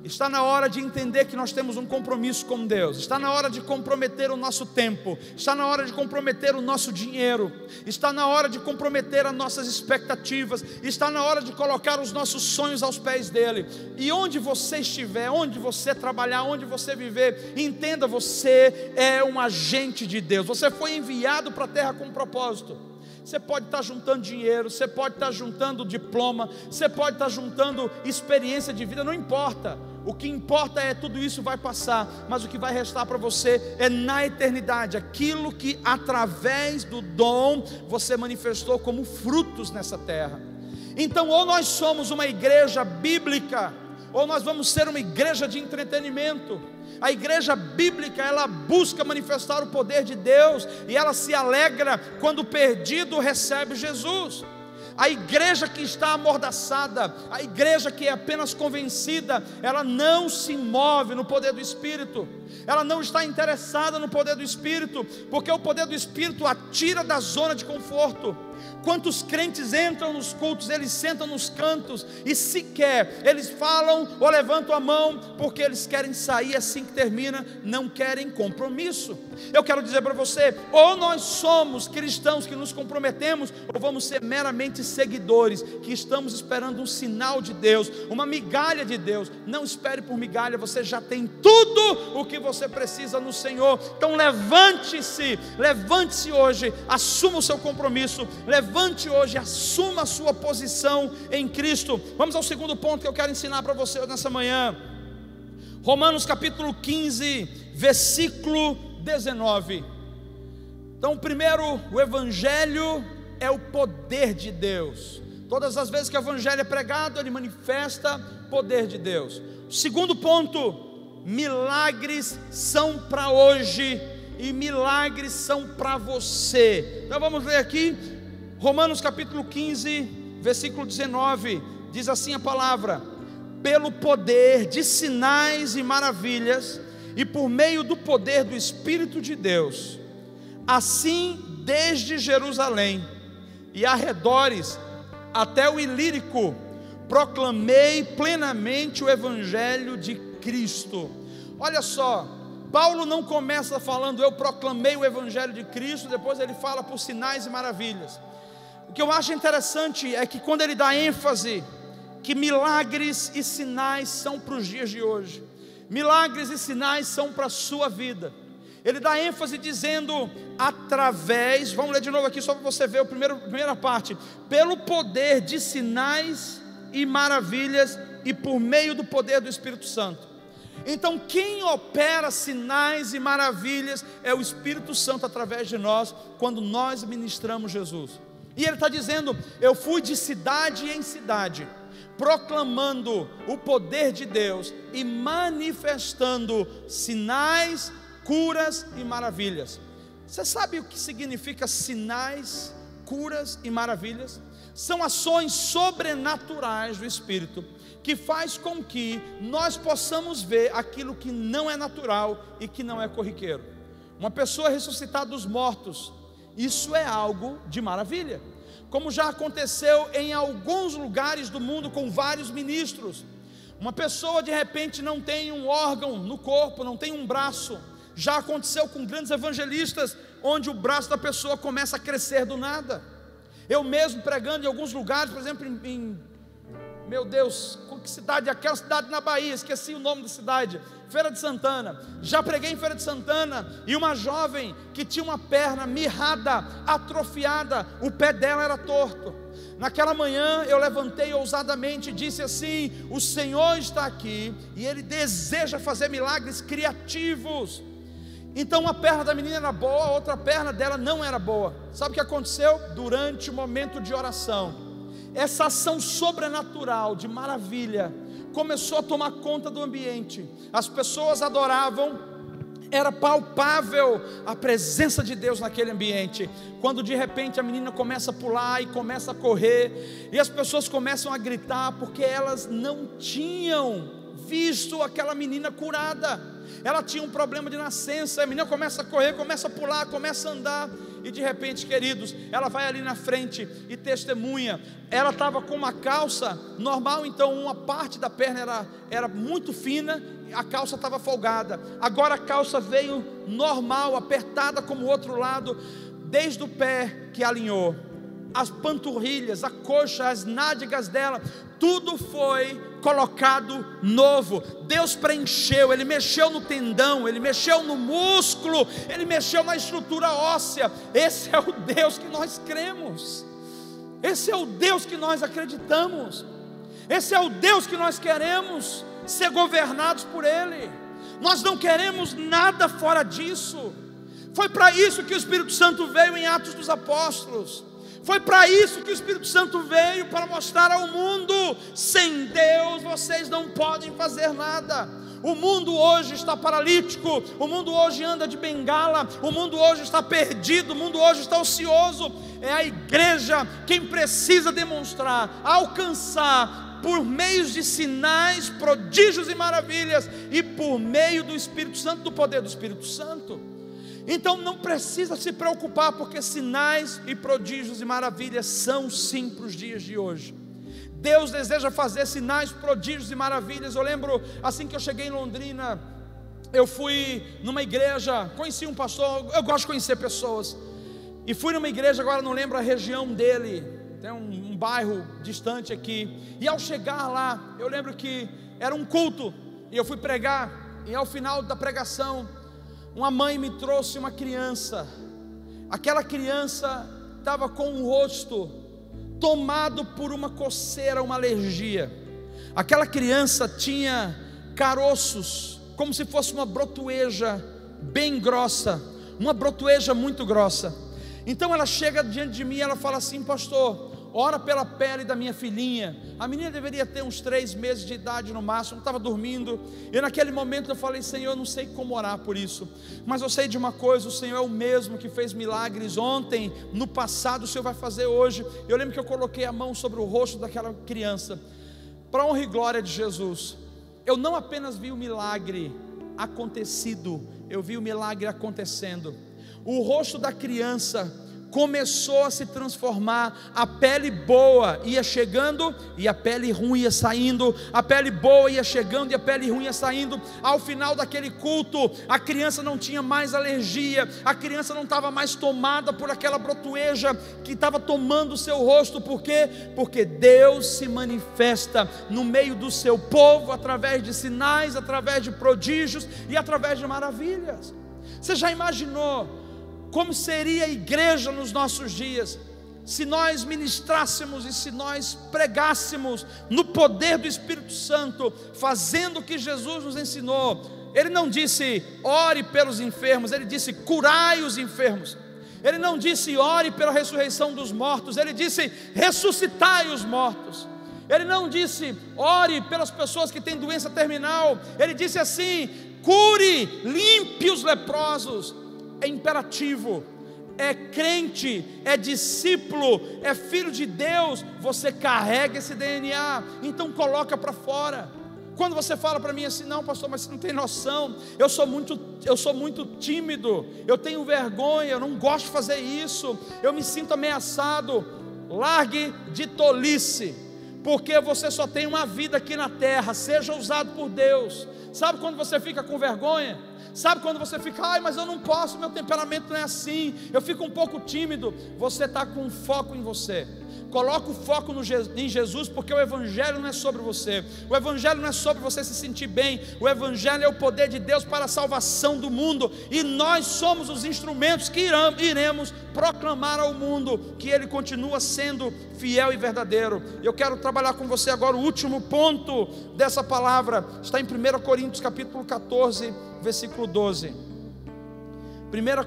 Está na hora de entender que nós temos um compromisso com Deus. Está na hora de comprometer o nosso tempo. Está na hora de comprometer o nosso dinheiro. Está na hora de comprometer as nossas expectativas. Está na hora de colocar os nossos sonhos aos pés dele. E onde você estiver, onde você trabalhar, onde você viver, entenda, você é um agente de Deus. Você foi enviado para a terra com um propósito. Você pode estar juntando dinheiro, você pode estar juntando diploma, você pode estar juntando experiência de vida, não importa. O que importa é tudo isso vai passar, mas o que vai restar para você é na eternidade, aquilo que através do dom você manifestou como frutos nessa terra. Então, ou nós somos uma igreja bíblica, ou nós vamos ser uma igreja de entretenimento. A igreja bíblica, ela busca manifestar o poder de Deus, e ela se alegra quando o perdido recebe Jesus. A igreja que está amordaçada, a igreja que é apenas convencida, ela não se move no poder do Espírito, ela não está interessada no poder do Espírito, porque o poder do Espírito a tira da zona de conforto. Quantos crentes entram nos cultos, eles sentam nos cantos e sequer eles falam ou levantam a mão, porque eles querem sair assim que termina, não querem compromisso. Eu quero dizer para você, ou nós somos cristãos que nos comprometemos, ou vamos ser meramente seguidores, que estamos esperando um sinal de Deus, uma migalha de Deus. Não espere por migalha, você já tem tudo o que você precisa no Senhor. Então levante-se hoje, assuma o seu compromisso, levante hoje, assuma a sua posição em Cristo. Vamos ao segundo ponto que eu quero ensinar para você nessa manhã. Romanos capítulo 15, versículo 19. Então, primeiro, o Evangelho é o poder de Deus. Todas as vezes que o Evangelho é pregado, ele manifesta o poder de Deus. Segundo ponto, milagres são para hoje e milagres são para você. Então vamos ler aqui, Romanos capítulo 15, versículo 19, diz assim a palavra: pelo poder de sinais e maravilhas, e por meio do poder do Espírito de Deus, assim desde Jerusalém e arredores até o Ilírico, proclamei plenamente o Evangelho de Cristo. Olha só, Paulo não começa falando eu proclamei o Evangelho de Cristo, depois ele fala por sinais e maravilhas. O que eu acho interessante é que quando ele dá ênfase que milagres e sinais são para os dias de hoje, milagres e sinais são para a sua vida, ele dá ênfase dizendo através, vamos ler de novo aqui só para você ver a primeira parte, pelo poder de sinais e maravilhas e por meio do poder do Espírito Santo. Então quem opera sinais e maravilhas é o Espírito Santo através de nós, quando nós ministramos Jesus. E ele está dizendo, eu fui de cidade em cidade, proclamando o poder de Deus e manifestando sinais, curas e maravilhas. Você sabe o que significa sinais, curas e maravilhas? São ações sobrenaturais do Espírito, que faz com que nós possamos ver aquilo que não é natural e que não é corriqueiro. Uma pessoa ressuscitada dos mortos, isso é algo de maravilha, como já aconteceu em alguns lugares do mundo com vários ministros. Uma pessoa de repente não tem um órgão no corpo, não tem um braço. Já aconteceu com grandes evangelistas, onde o braço da pessoa começa a crescer do nada. Eu mesmo pregando em alguns lugares, por exemplo em meu Deus, que cidade é aquela? Cidade na Bahia, esqueci o nome da cidade, Feira de Santana. Já preguei em Feira de Santana, e uma jovem que tinha uma perna mirrada, atrofiada, o pé dela era torto. Naquela manhã eu levantei ousadamente e disse assim: o Senhor está aqui e Ele deseja fazer milagres criativos. Então uma perna da menina era boa, a outra perna dela não era boa. Sabe o que aconteceu? Durante o momento de oração, essa ação sobrenatural de maravilha começou a tomar conta do ambiente. As pessoas adoravam, era palpável a presença de Deus naquele ambiente. Quando de repente a menina começa a pular e começa a correr, e as pessoas começam a gritar, porque elas não tinham visto aquela menina curada. Ela tinha um problema de nascença. A menina começa a correr, começa a pular, começa a andar, e de repente, queridos, ela vai ali na frente e testemunha. Ela estava com uma calça normal, então uma parte da perna era muito fina, a calça estava folgada. Agora a calça veio normal, apertada como o outro lado, desde o pé que alinhou, as panturrilhas, a coxa, as nádegas dela, tudo foi colocado novo. Deus preencheu, Ele mexeu no tendão, Ele mexeu no músculo, Ele mexeu na estrutura óssea. Esse é o Deus que nós cremos, esse é o Deus que nós acreditamos, esse é o Deus que nós queremos ser governados por Ele. Nós não queremos nada fora disso. Foi para isso que o Espírito Santo veio em Atos dos Apóstolos. Foi para isso que o Espírito Santo veio, para mostrar ao mundo: sem Deus vocês não podem fazer nada. O mundo hoje está paralítico, o mundo hoje anda de bengala, o mundo hoje está perdido, o mundo hoje está ocioso. É a igreja quem precisa demonstrar, alcançar, por meio de sinais, prodígios e maravilhas, e por meio do Espírito Santo, do poder do Espírito Santo. Então não precisa se preocupar, porque sinais e prodígios e maravilhas são sim para os dias de hoje. Deus deseja fazer sinais, prodígios e maravilhas. Eu lembro, assim que eu cheguei em Londrina, eu fui numa igreja, conheci um pastor, eu gosto de conhecer pessoas, e fui numa igreja, agora não lembro a região dele, tem um bairro distante aqui, e ao chegar lá, eu lembro que era um culto, e eu fui pregar, e ao final da pregação, uma mãe me trouxe uma criança. Aquela criança estava com o rosto tomado por uma coceira, uma alergia. Aquela criança tinha caroços, como se fosse uma brotoeja bem grossa, uma brotoeja muito grossa. Então ela chega diante de mim e ela fala assim: pastor, ora pela pele da minha filhinha. A menina deveria ter uns 3 meses de idade no máximo, estava dormindo. E naquele momento eu falei: Senhor, eu não sei como orar por isso, mas eu sei de uma coisa: o Senhor é o mesmo que fez milagres ontem, no passado, o Senhor vai fazer hoje. Eu lembro que eu coloquei a mão sobre o rosto daquela criança, para a honra e glória de Jesus. Eu não apenas vi o milagre acontecido, eu vi o milagre acontecendo. O rosto da criança começou a se transformar, a pele boa ia chegando e a pele ruim ia saindo, a pele boa ia chegando e a pele ruim ia saindo. Ao final daquele culto, a criança não tinha mais alergia, a criança não estava mais tomada por aquela brotoeja que estava tomando o seu rosto. Por quê? Porque Deus se manifesta no meio do seu povo, através de sinais, através de prodígios e através de maravilhas. Você já imaginou como seria a igreja nos nossos dias, se nós ministrássemos e se nós pregássemos no poder do Espírito Santo, fazendo o que Jesus nos ensinou? Ele não disse ore pelos enfermos, Ele disse curai os enfermos. Ele não disse ore pela ressurreição dos mortos, Ele disse ressuscitai os mortos. Ele não disse ore pelas pessoas que têm doença terminal, Ele disse assim: cure, limpe os leprosos. É imperativo, é crente, é discípulo, é filho de Deus, você carrega esse DNA, então coloca para fora. Quando você fala para mim assim: não, pastor, mas você não tem noção, eu sou muito tímido, eu tenho vergonha, eu não gosto de fazer isso, eu me sinto ameaçado. Largue de tolice, porque você só tem uma vida aqui na terra, seja usado por Deus. Sabe quando você fica com vergonha? Sabe quando você fica: ai, mas eu não posso, meu temperamento não é assim, eu fico um pouco tímido? Você está com foco em você, Coloca o foco em Jesus, porque o Evangelho não é sobre você. O Evangelho não é sobre você se sentir bem. O Evangelho é o poder de Deus para a salvação do mundo, e nós somos os instrumentos que iremos proclamar ao mundo que Ele continua sendo fiel e verdadeiro. Eu quero trabalhar com você agora o último ponto dessa palavra. Está em 1 Coríntios capítulo 14, versículo 12. 1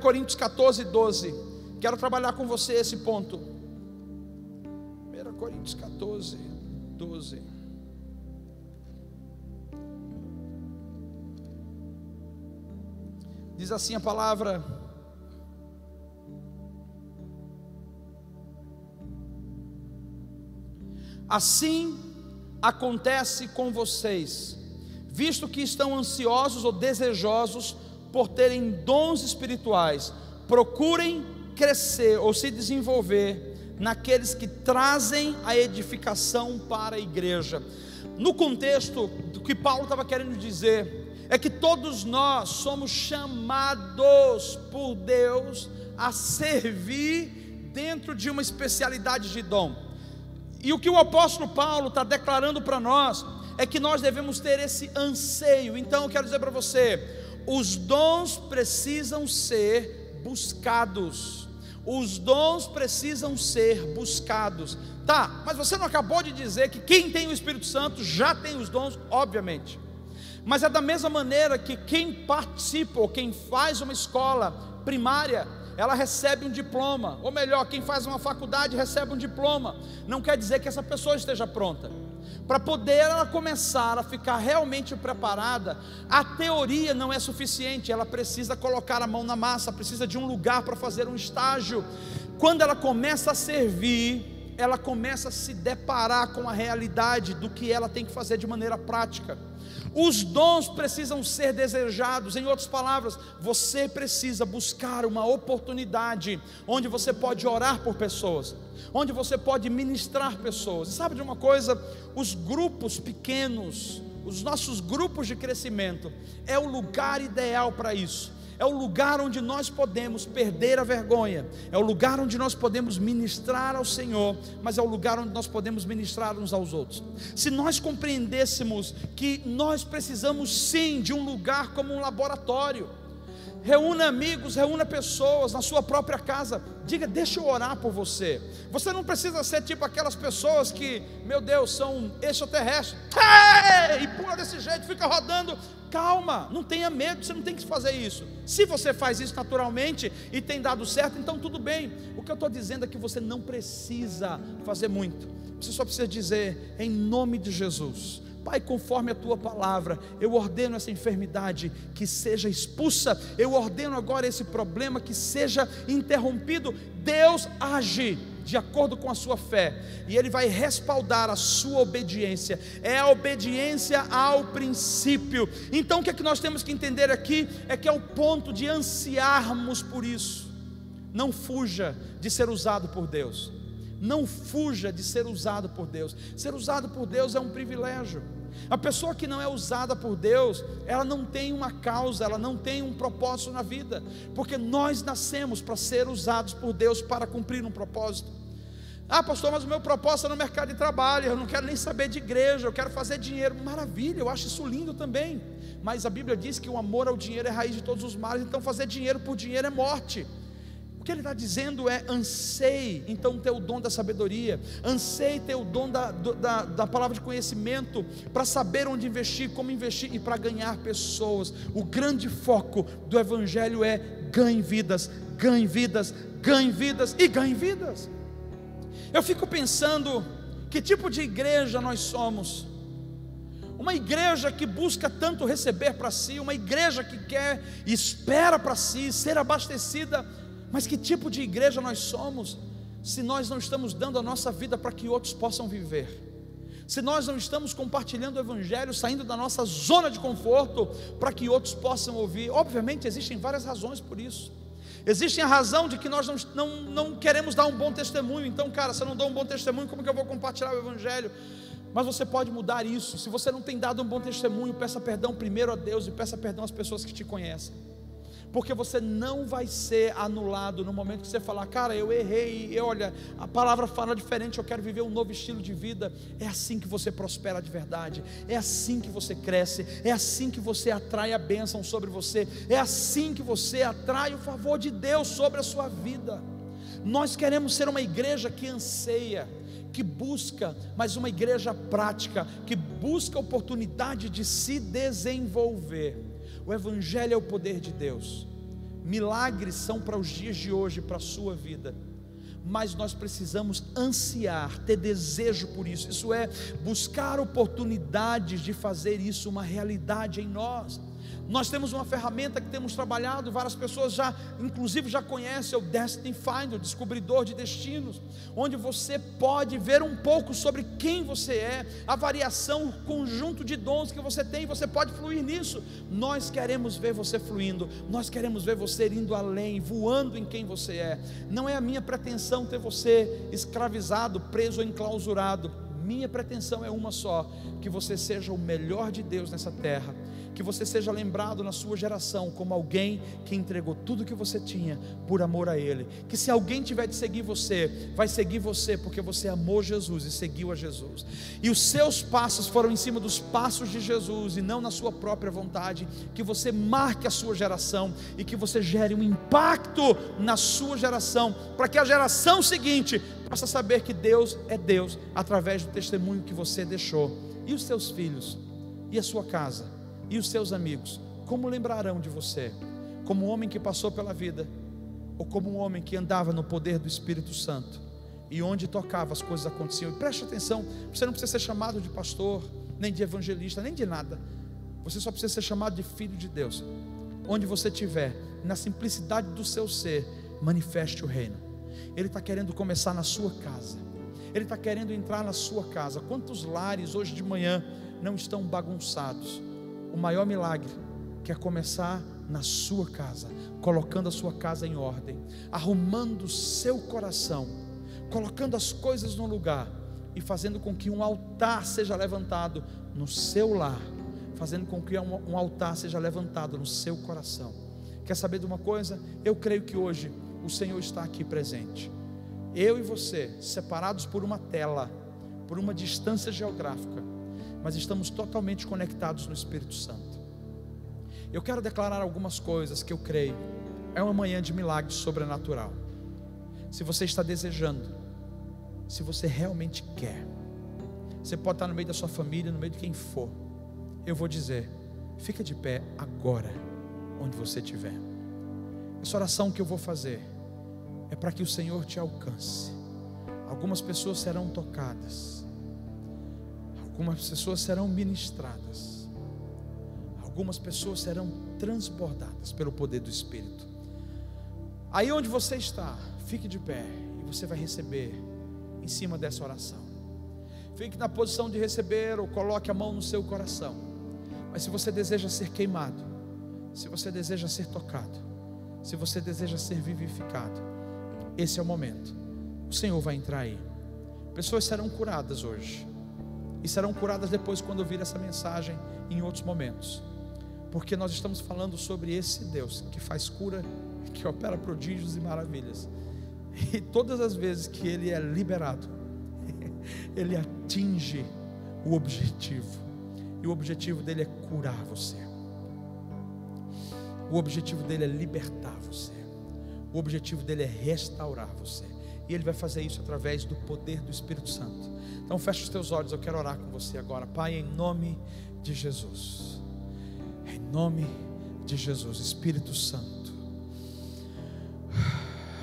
Coríntios 14, 12. Quero trabalhar com você esse ponto. 1 Coríntios 14, 12. Diz assim a palavra: assim acontece com vocês, visto que estão ansiosos ou desejosos por terem dons espirituais, procurem crescer ou se desenvolver naqueles que trazem a edificação para a igreja. No contexto, do que Paulo estava querendo dizer é que todos nós somos chamados por Deus a servir dentro de uma especialidade de dom. E o que o apóstolo Paulo está declarando para nós é que nós devemos ter esse anseio. Então eu quero dizer para você, os dons precisam ser buscados. Os dons precisam ser buscados. Tá, mas você não acabou de dizer que quem tem o Espírito Santo já tem os dons? Obviamente. Mas é da mesma maneira que quem participa ou quem faz uma escola primária, ela recebe um diploma, ou melhor, quem faz uma faculdade recebe um diploma. Não quer dizer que essa pessoa esteja pronta. Para poder ela começar a ficar realmente preparada, a teoria não é suficiente, ela precisa colocar a mão na massa, precisa de um lugar para fazer um estágio. Quando ela começa a servir, ela começa a se deparar com a realidade do que ela tem que fazer de maneira prática. Os dons precisam ser desejados. Em outras palavras, você precisa buscar uma oportunidade onde você pode orar por pessoas, onde você pode ministrar pessoas. E sabe de uma coisa? Os grupos pequenos, os nossos grupos de crescimento, é o lugar ideal para isso. É o lugar onde nós podemos perder a vergonha, é o lugar onde nós podemos ministrar ao Senhor, mas é o lugar onde nós podemos ministrar uns aos outros. Se nós compreendêssemos que nós precisamos sim de um lugar como um laboratório, reúna amigos, reúna pessoas na sua própria casa, diga, deixa eu orar por você. Você não precisa ser tipo aquelas pessoas que, meu Deus, são extraterrestres, e pula desse jeito, fica rodando. Calma, não tenha medo, você não tem que fazer isso. Se você faz isso naturalmente e tem dado certo, então tudo bem. O que eu estou dizendo é que você não precisa fazer muito. Você só precisa dizer, em nome de Jesus, Pai, conforme a tua palavra, eu ordeno essa enfermidade que seja expulsa, eu ordeno agora esse problema que seja interrompido. Deus age de acordo com a sua fé, e Ele vai respaldar a sua obediência. É a obediência ao princípio. Então o que é que nós temos que entender aqui? É que é o ponto de ansiarmos por isso. Não fuja de ser usado por Deus. Não fuja de ser usado por Deus. Ser usado por Deus é um privilégio. A pessoa que não é usada por Deus, ela não tem uma causa, ela não tem um propósito na vida, porque nós nascemos para ser usados por Deus para cumprir um propósito. Ah, pastor, mas o meu propósito é no mercado de trabalho, eu não quero nem saber de igreja, eu quero fazer dinheiro. Maravilha, eu acho isso lindo também, mas a Bíblia diz que o amor ao dinheiro é a raiz de todos os males. Então fazer dinheiro por dinheiro é morte. O que ele está dizendo é, anseie então ter o dom da sabedoria, anseie ter o dom da palavra de conhecimento, para saber onde investir, como investir e para ganhar pessoas. O grande foco do Evangelho é ganhe vidas, ganhe vidas, ganhe vidas e ganhe vidas. Eu fico pensando, que tipo de igreja nós somos? Uma igreja que busca tanto receber para si, uma igreja que quer e espera para si, ser abastecida. Mas que tipo de igreja nós somos, se nós não estamos dando a nossa vida para que outros possam viver? Se nós não estamos compartilhando o Evangelho, saindo da nossa zona de conforto, para que outros possam ouvir? Obviamente existem várias razões por isso. Existe a razão de que nós não queremos dar um bom testemunho. Então, cara, se eu não dou um bom testemunho, como que eu vou compartilhar o Evangelho? Mas você pode mudar isso. Se você não tem dado um bom testemunho, peça perdão primeiro a Deus e peça perdão às pessoas que te conhecem. porque você não vai ser anulado no momento que você falar: cara, eu errei, olha, a palavra fala diferente, eu quero viver um novo estilo de vida. É assim que você prospera de verdade, é assim que você cresce, é assim que você atrai a bênção sobre você, é assim que você atrai o favor de Deus sobre a sua vida. Nós queremos ser uma igreja que anseia, que busca, mas uma igreja prática, que busca oportunidade de se desenvolver. O Evangelho é o poder de Deus. Milagres são para os dias de hoje, para a sua vida, mas nós precisamos ansiar, ter desejo por isso. Isso é buscar oportunidades de fazer isso uma realidade em nós. Nós temos uma ferramenta que temos trabalhado, várias pessoas inclusive já conhecem, é o Destiny Finder, o descobridor de destinos, onde você pode ver um pouco sobre quem você é, a variação, o conjunto de dons que você tem, você pode fluir nisso. Nós queremos ver você fluindo, nós queremos ver você indo além, voando em quem você é. Não é a minha pretensão ter você escravizado, preso ou enclausurado. Minha pretensão é uma só: que você seja o melhor de Deus nessa terra, que você seja lembrado na sua geração como alguém que entregou tudo que você tinha por amor a Ele, que se alguém tiver de seguir você, vai seguir você porque você amou Jesus e seguiu a Jesus, e os seus passos foram em cima dos passos de Jesus e não na sua própria vontade. Que você marque a sua geração e que você gere um impacto na sua geração, para que a geração seguinte possa saber que Deus é Deus através do testemunho que você deixou. E os seus filhos, e a sua casa, e os seus amigos, como lembrarão de você? Como um homem que passou pela vida, ou como um homem que andava no poder do Espírito Santo, e onde tocava as coisas aconteciam? E preste atenção, você não precisa ser chamado de pastor, nem de evangelista, nem de nada. Você só precisa ser chamado de filho de Deus. Onde você estiver, na simplicidade do seu ser, manifeste o reino. Ele está querendo começar na sua casa, Ele está querendo entrar na sua casa. Quantos lares hoje de manhã não estão bagunçados? O maior milagre quer começar na sua casa, colocando a sua casa em ordem, arrumando o seu coração, colocando as coisas no lugar e fazendo com que um altar seja levantado no seu lar, fazendo com que um altar seja levantado no seu coração. Quer saber de uma coisa? Eu creio que hoje o Senhor está aqui presente. Eu e você, separados por uma tela, por uma distância geográfica, mas estamos totalmente conectados no Espírito Santo. Eu quero declarar algumas coisas que eu creio. É uma manhã de milagre sobrenatural. Se você está desejando, se você realmente quer, você pode estar no meio da sua família, no meio de quem for. Eu vou dizer: fica de pé agora, onde você estiver. Essa oração que eu vou fazer é para que o Senhor te alcance. Algumas pessoas serão tocadas, algumas pessoas serão ministradas, algumas pessoas serão transbordadas pelo poder do Espírito. Aí onde você está, fique de pé e você vai receber em cima dessa oração. Fique na posição de receber ou coloque a mão no seu coração. Mas se você deseja ser queimado, se você deseja ser tocado, se você deseja ser vivificado, esse é o momento. O Senhor vai entrar aí. Pessoas serão curadas hoje, e serão curadas depois, quando ouvir essa mensagem, em outros momentos, porque nós estamos falando sobre esse Deus que faz cura, que opera prodígios e maravilhas. E todas as vezes que Ele é liberado, Ele atinge o objetivo. E o objetivo dele é curar você. O objetivo dele é libertar você. O objetivo dele é restaurar você. E Ele vai fazer isso através do poder do Espírito Santo. Então feche os teus olhos, eu quero orar com você agora. Pai, em nome de Jesus, em nome de Jesus, Espírito Santo,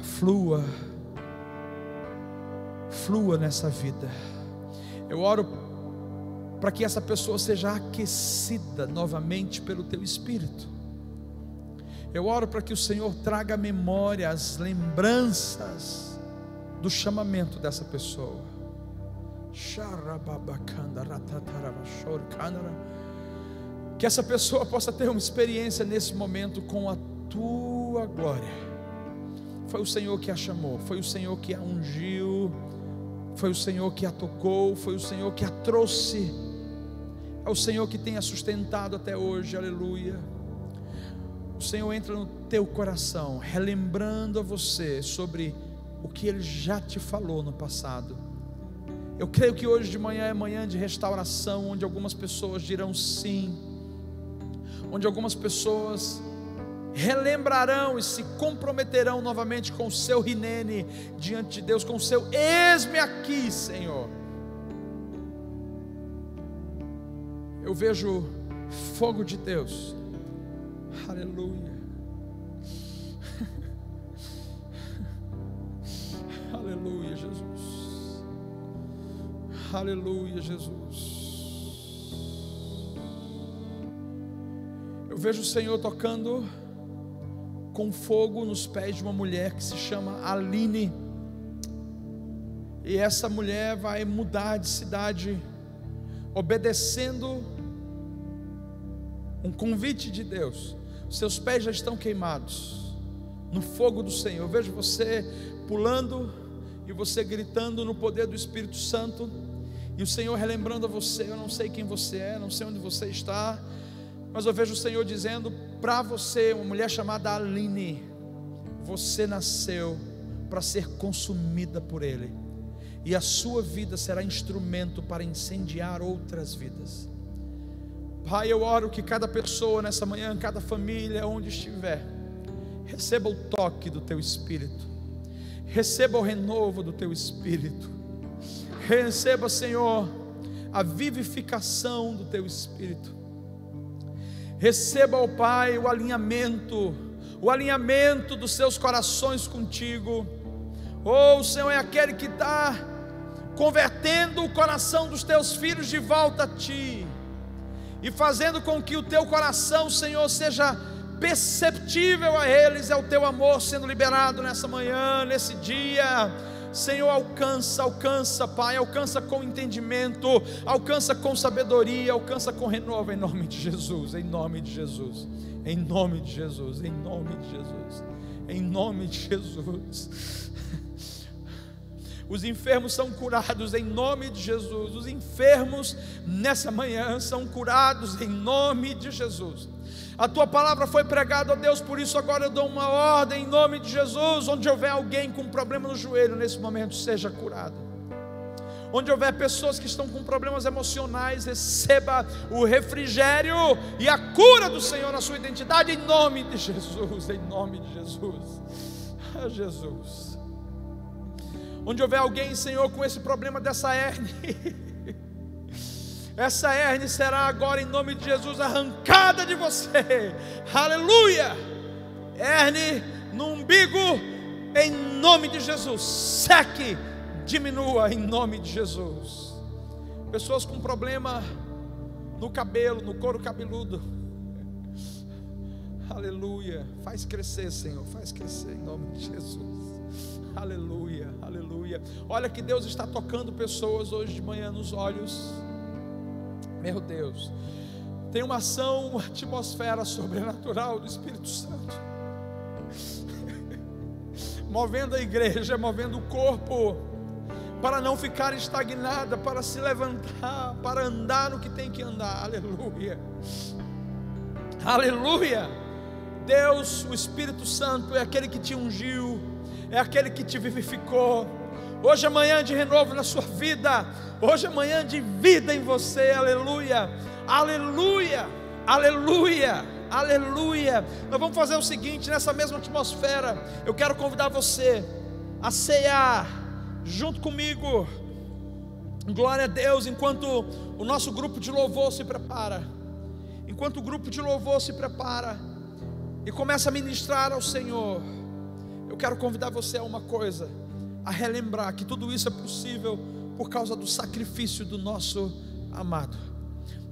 flua nessa vida. Eu oro para que essa pessoa seja aquecida novamente pelo Teu Espírito. Eu oro para que o Senhor traga à memória as lembranças do chamamento dessa pessoa. Que essa pessoa possa ter uma experiência nesse momento com a Tua glória. Foi o Senhor que a chamou, foi o Senhor que a ungiu, foi o Senhor que a tocou, foi o Senhor que a trouxe, é o Senhor que tem a sustentado até hoje, aleluia. O Senhor entra no teu coração, relembrando a você sobre o que Ele já te falou no passado. Eu creio que hoje de manhã é manhã de restauração, onde algumas pessoas dirão sim, onde algumas pessoas relembrarão e se comprometerão novamente com o seu rinene diante de Deus, com o seu eis-me aqui, Senhor. Eu vejo fogo de Deus, aleluia, aleluia, Jesus, aleluia, Jesus. Eu vejo o Senhor tocando com fogo nos pés de uma mulher que se chama Aline, e essa mulher vai mudar de cidade, obedecendo um convite de Deus. Seus pés já estão queimados no fogo do Senhor. Eu vejo você pulando e você gritando no poder do Espírito Santo, e o Senhor relembrando a você. Eu não sei quem você é, não sei onde você está, mas eu vejo o Senhor dizendo para você, uma mulher chamada Aline: você nasceu para ser consumida por Ele, e a sua vida será instrumento para incendiar outras vidas. Pai, eu oro que cada pessoa nessa manhã, cada família, onde estiver, receba o toque do Teu Espírito, receba o renovo do Teu Espírito, receba, Senhor, a vivificação do Teu Espírito. Receba, ó Pai, o alinhamento dos seus corações contigo. Oh, o Senhor é aquele que está convertendo o coração dos teus filhos de volta a Ti, e fazendo com que o teu coração, Senhor, seja perceptível a eles. É o teu amor sendo liberado nessa manhã, nesse dia. Senhor, alcança, Pai, alcança com entendimento, alcança com sabedoria, alcança com renovo, em nome de Jesus, em nome de Jesus, em nome de Jesus, em nome de Jesus, em nome de Jesus. Os enfermos são curados em nome de Jesus. Os enfermos nessa manhã são curados em nome de Jesus. A Tua palavra foi pregada, ó Deus, por isso agora eu dou uma ordem em nome de Jesus. Onde houver alguém com problema no joelho nesse momento, seja curado. Onde houver pessoas que estão com problemas emocionais, receba o refrigério e a cura do Senhor na sua identidade, em nome de Jesus, em nome de Jesus. Ah, Jesus. Onde houver alguém, Senhor, com esse problema dessa hérnia, essa hérnia será agora, em nome de Jesus, arrancada de você. Aleluia. Hérnia no umbigo, em nome de Jesus, seque, diminua, em nome de Jesus. Pessoas com problema no cabelo, no couro cabeludo, aleluia, faz crescer, Senhor, faz crescer, em nome de Jesus. Aleluia, aleluia. Olha que Deus está tocando pessoas hoje de manhã nos olhos. Meu Deus, tem uma ação, uma atmosfera sobrenatural do Espírito Santo, movendo a igreja, movendo o corpo, para não ficar estagnada, para se levantar, para andar no que tem que andar. Aleluia, aleluia. Deus, o Espírito Santo é aquele que te ungiu, é aquele que te vivificou. Hoje é manhã de renovo na sua vida, hoje é manhã de vida em você. Aleluia, aleluia, aleluia, aleluia. Nós vamos fazer o seguinte, nessa mesma atmosfera, eu quero convidar você a cear junto comigo. Glória a Deus, enquanto o nosso grupo de louvor se prepara, enquanto o grupo de louvor se prepara e começa a ministrar ao Senhor, eu quero convidar você a uma coisa, a relembrar que tudo isso é possível por causa do sacrifício do nosso amado.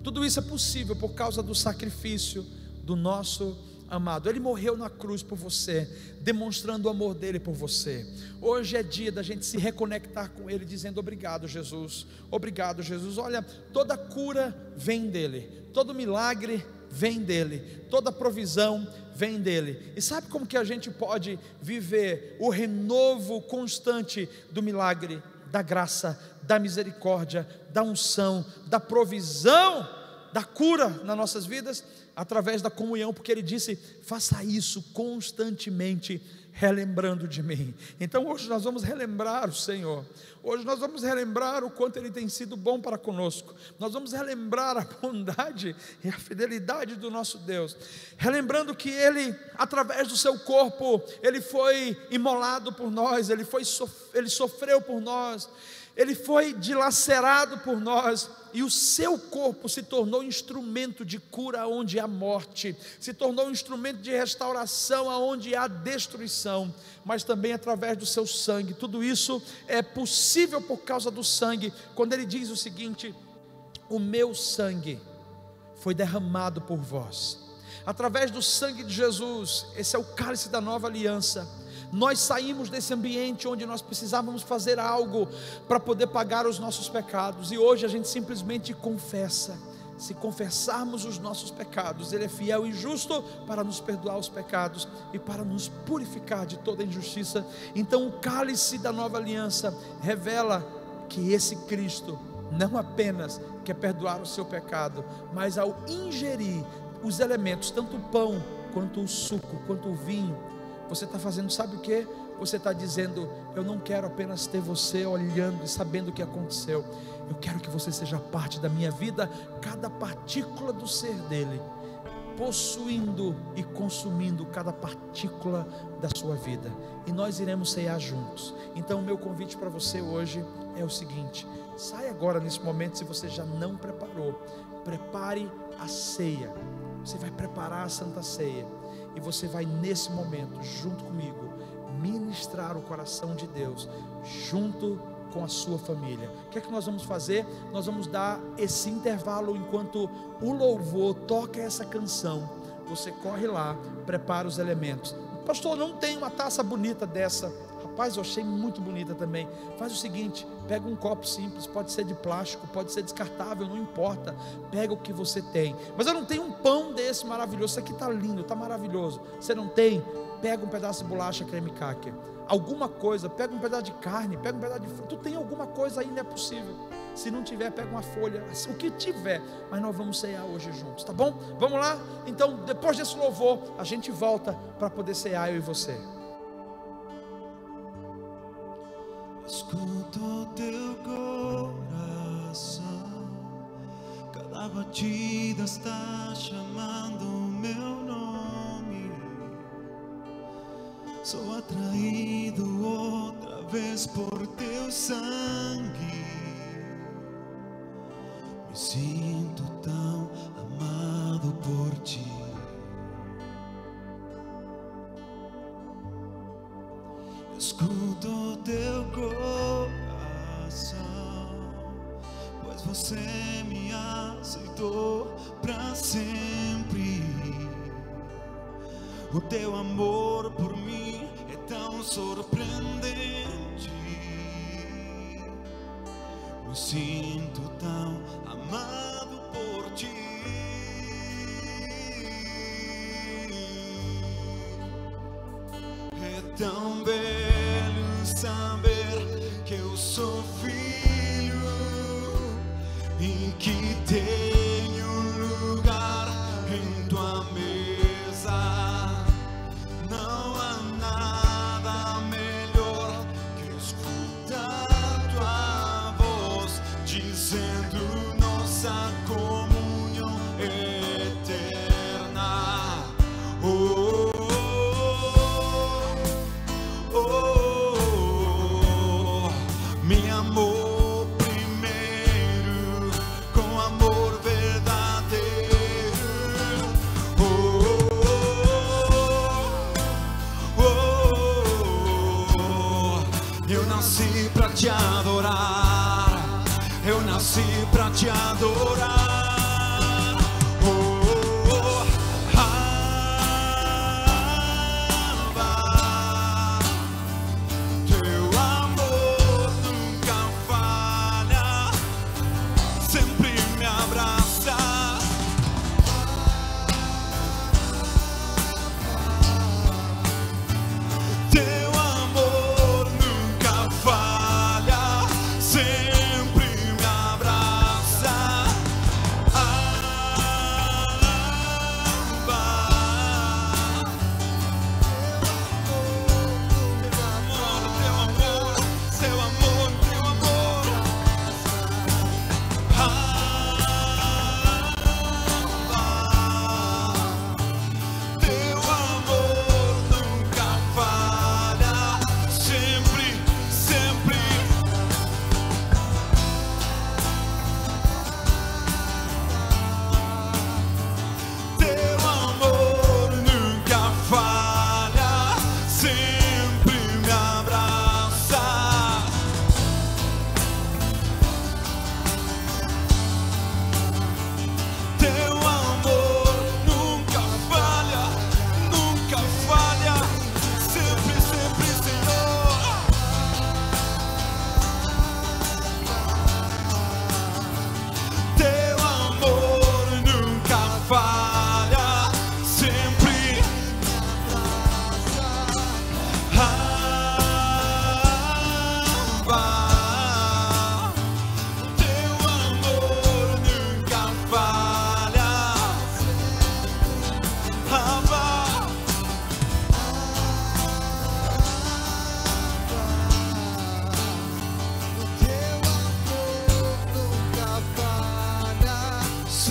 Tudo isso é possível por causa do sacrifício do nosso amado. Ele morreu na cruz por você, demonstrando o amor dele por você. Hoje é dia da gente se reconectar com ele, dizendo: obrigado, Jesus, obrigado, Jesus. Olha, toda cura vem dele, todo milagre vem dele, toda provisão vem dele. E sabe como que a gente pode viver o renovo constante do milagre, da graça, da misericórdia, da unção, da provisão da cura nas nossas vidas? Através da comunhão, porque Ele disse: faça isso constantemente, relembrando de mim. Então hoje nós vamos relembrar o Senhor, hoje nós vamos relembrar o quanto Ele tem sido bom para conosco, nós vamos relembrar a bondade e a fidelidade do nosso Deus, relembrando que Ele, através do seu corpo, Ele foi imolado por nós, Ele sofreu por nós, Ele foi dilacerado por nós, e o seu corpo se tornou instrumento de cura onde há morte, se tornou instrumento de restauração aonde há destruição, mas também através do seu sangue. Tudo isso é possível por causa do sangue, quando Ele diz o seguinte: o meu sangue foi derramado por vós. Através do sangue de Jesus, esse é o cálice da nova aliança. Nós saímos desse ambiente onde nós precisávamos fazer algo para poder pagar os nossos pecados, e hoje a gente simplesmente confessa. Se confessarmos os nossos pecados, Ele é fiel e justo para nos perdoar os pecados e para nos purificar de toda injustiça. Então o cálice da nova aliança revela que esse Cristo não apenas quer perdoar o seu pecado, mas ao ingerir os elementos, tanto o pão, quanto o suco, quanto o vinho, você está fazendo, sabe o que? Você está dizendo: eu não quero apenas ter você olhando e sabendo o que aconteceu, eu quero que você seja parte da minha vida, cada partícula do ser dele, possuindo e consumindo cada partícula da sua vida, e nós iremos ceiar juntos. Então o meu convite para você hoje é o seguinte: sai agora nesse momento, se você já não preparou, prepare a ceia. Você vai preparar a Santa Ceia, e você vai nesse momento, junto comigo, ministrar o coração de Deus, junto com a sua família. O que é que nós vamos fazer? Nós vamos dar esse intervalo enquanto o louvor toca essa canção. Você corre lá, prepara os elementos. Pastor, não tem uma taça bonita dessa. Rapaz, eu achei muito bonita também. Faz o seguinte: pega um copo simples, pode ser de plástico, pode ser descartável, não importa. Pega o que você tem. Mas eu não tenho um pão desse maravilhoso. Isso aqui está lindo, está maravilhoso. Você não tem? Pega um pedaço de bolacha creme cracker, alguma coisa. Pega um pedaço de carne, pega um pedaço de fruta. Tu tem alguma coisa aí, não é possível. Se não tiver, pega uma folha, o que tiver. Mas nós vamos cear hoje juntos, tá bom? Vamos lá? Então, depois desse louvor, a gente volta para poder cear, eu e você. Escuto teu coração, cada batida está chamando o meu nome. Sou atraído outra vez por teu sangue. Me sinto tão amado por ti. Escuto teu coração, pois você me aceitou para sempre. O teu amor por mim é tão surpreendente. Me sinto tão amado por ti. É tão belo saber que eu sou filho e que tenho lugar em tua mesa. Não há nada melhor que escutar tua voz dizendo nossa comunhão eterna. Me amou primeiro com amor verdadeiro. Eu nasci pra te adorar. Eu nasci pra te adorar.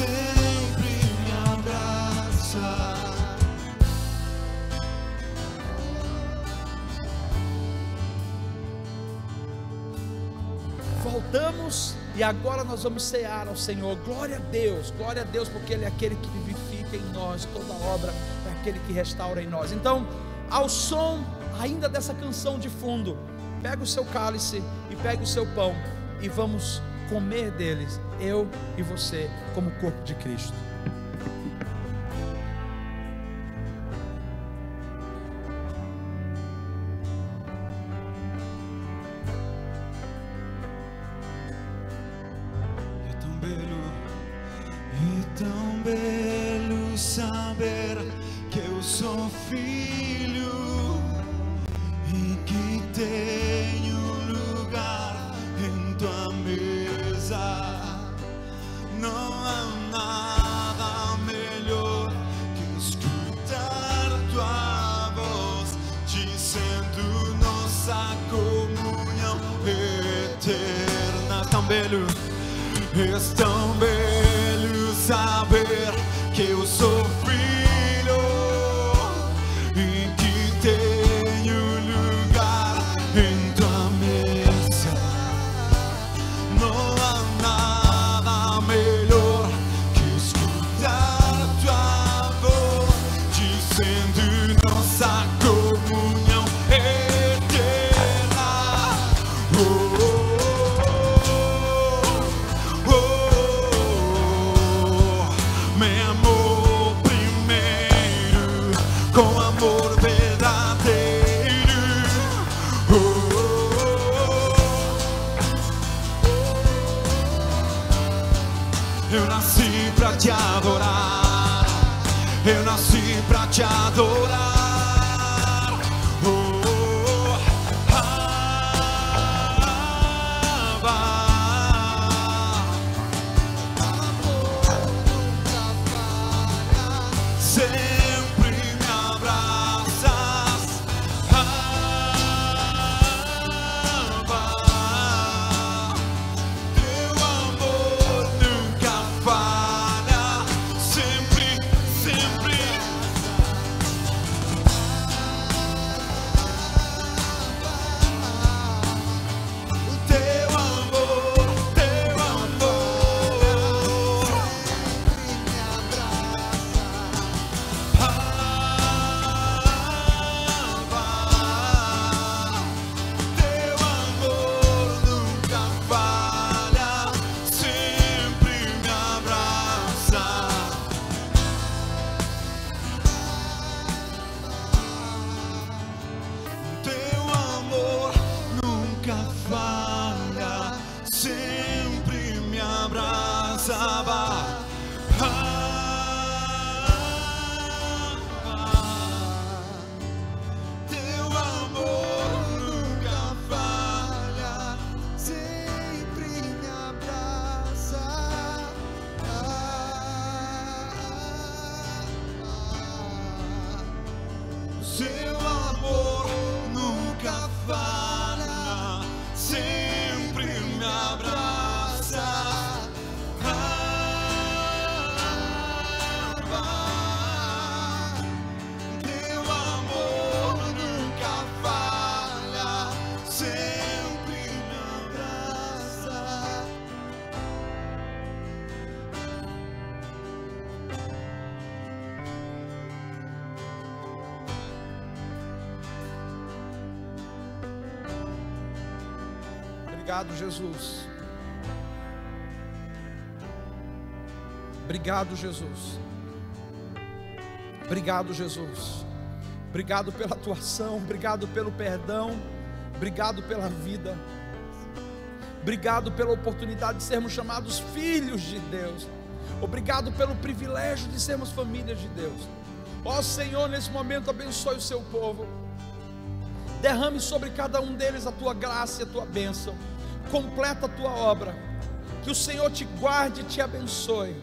sempre me abraça. Voltamos e agora nós vamos cear ao Senhor. Glória a Deus, porque Ele é aquele que vivifica em nós, toda obra é aquele que restaura em nós. Então, ao som ainda dessa canção de fundo, pega o seu cálice e pega o seu pão e vamos comer deles, eu e você, como corpo de Cristo. É tão belo saber que eu sou filho e que tenho lugar em tua mesa. Não há nada melhor que escutar tua voz dizendo nossa comunhão eterna. Tão belo, é tão belo saber que eu sou filho e que tenho lugar em tua mesa. Não há nada melhor que escutar tua voz dizendo nossa comunhão eterna. Meu amor primeiro, com amor verdadeiro. Eu nasci pra te adorar, eu nasci pra te adorar. Sempre me abraças, teu amor nunca falha, sempre, sempre. Teu amor, teu amor, sempre me abraça. Teu amor nunca falha, sempre me abraça. Teu amor nunca falha, sempre me abraçava. Teu amor nunca falha, sempre me abraça. Seu amor nunca falha, sempre me abraça. Teu amor nunca falha, sempre me abraça. Obrigado, Jesus. Obrigado, Jesus. Obrigado, Jesus. Obrigado pela tua ação, obrigado pelo perdão, obrigado pela vida. Obrigado pela oportunidade de sermos chamados filhos de Deus. Obrigado pelo privilégio de sermos famílias de Deus. Ó Senhor, nesse momento abençoe o seu povo. Derrame sobre cada um deles a tua graça e a tua bênção. Completa a tua obra. Que o Senhor te guarde e te abençoe.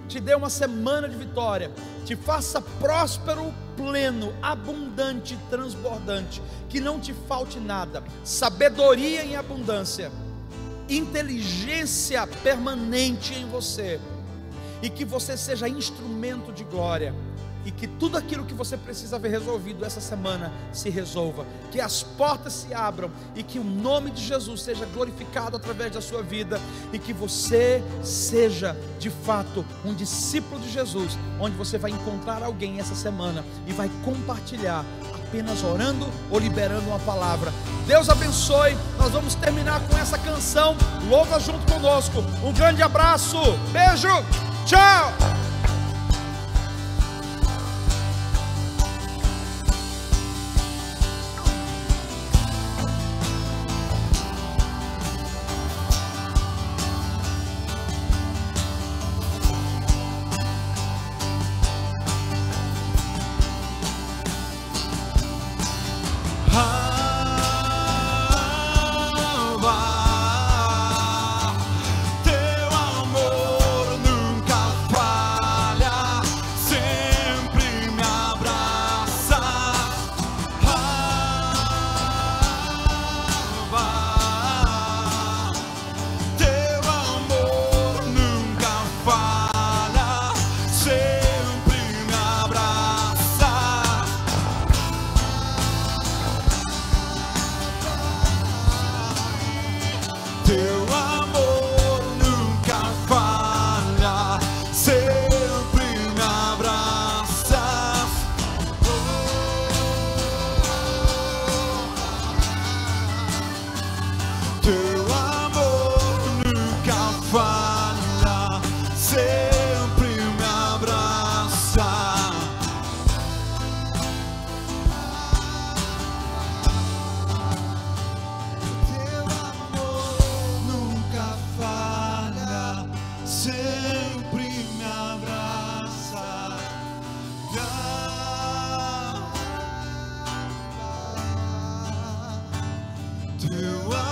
Te dê uma semana de vitória. Te faça próspero, pleno, abundante, transbordante. Que não te falte nada. Sabedoria em abundância. Inteligência permanente em você. e que você seja instrumento de glória, e que tudo aquilo que você precisa ver resolvido essa semana se resolva, que as portas se abram e que o nome de Jesus seja glorificado através da sua vida, e que você seja de fato um discípulo de Jesus, onde você vai encontrar alguém essa semana e vai compartilhar, apenas orando ou liberando uma palavra. Deus abençoe. Nós vamos terminar com essa canção. Louva junto conosco. Um grande abraço, beijo, tchau. You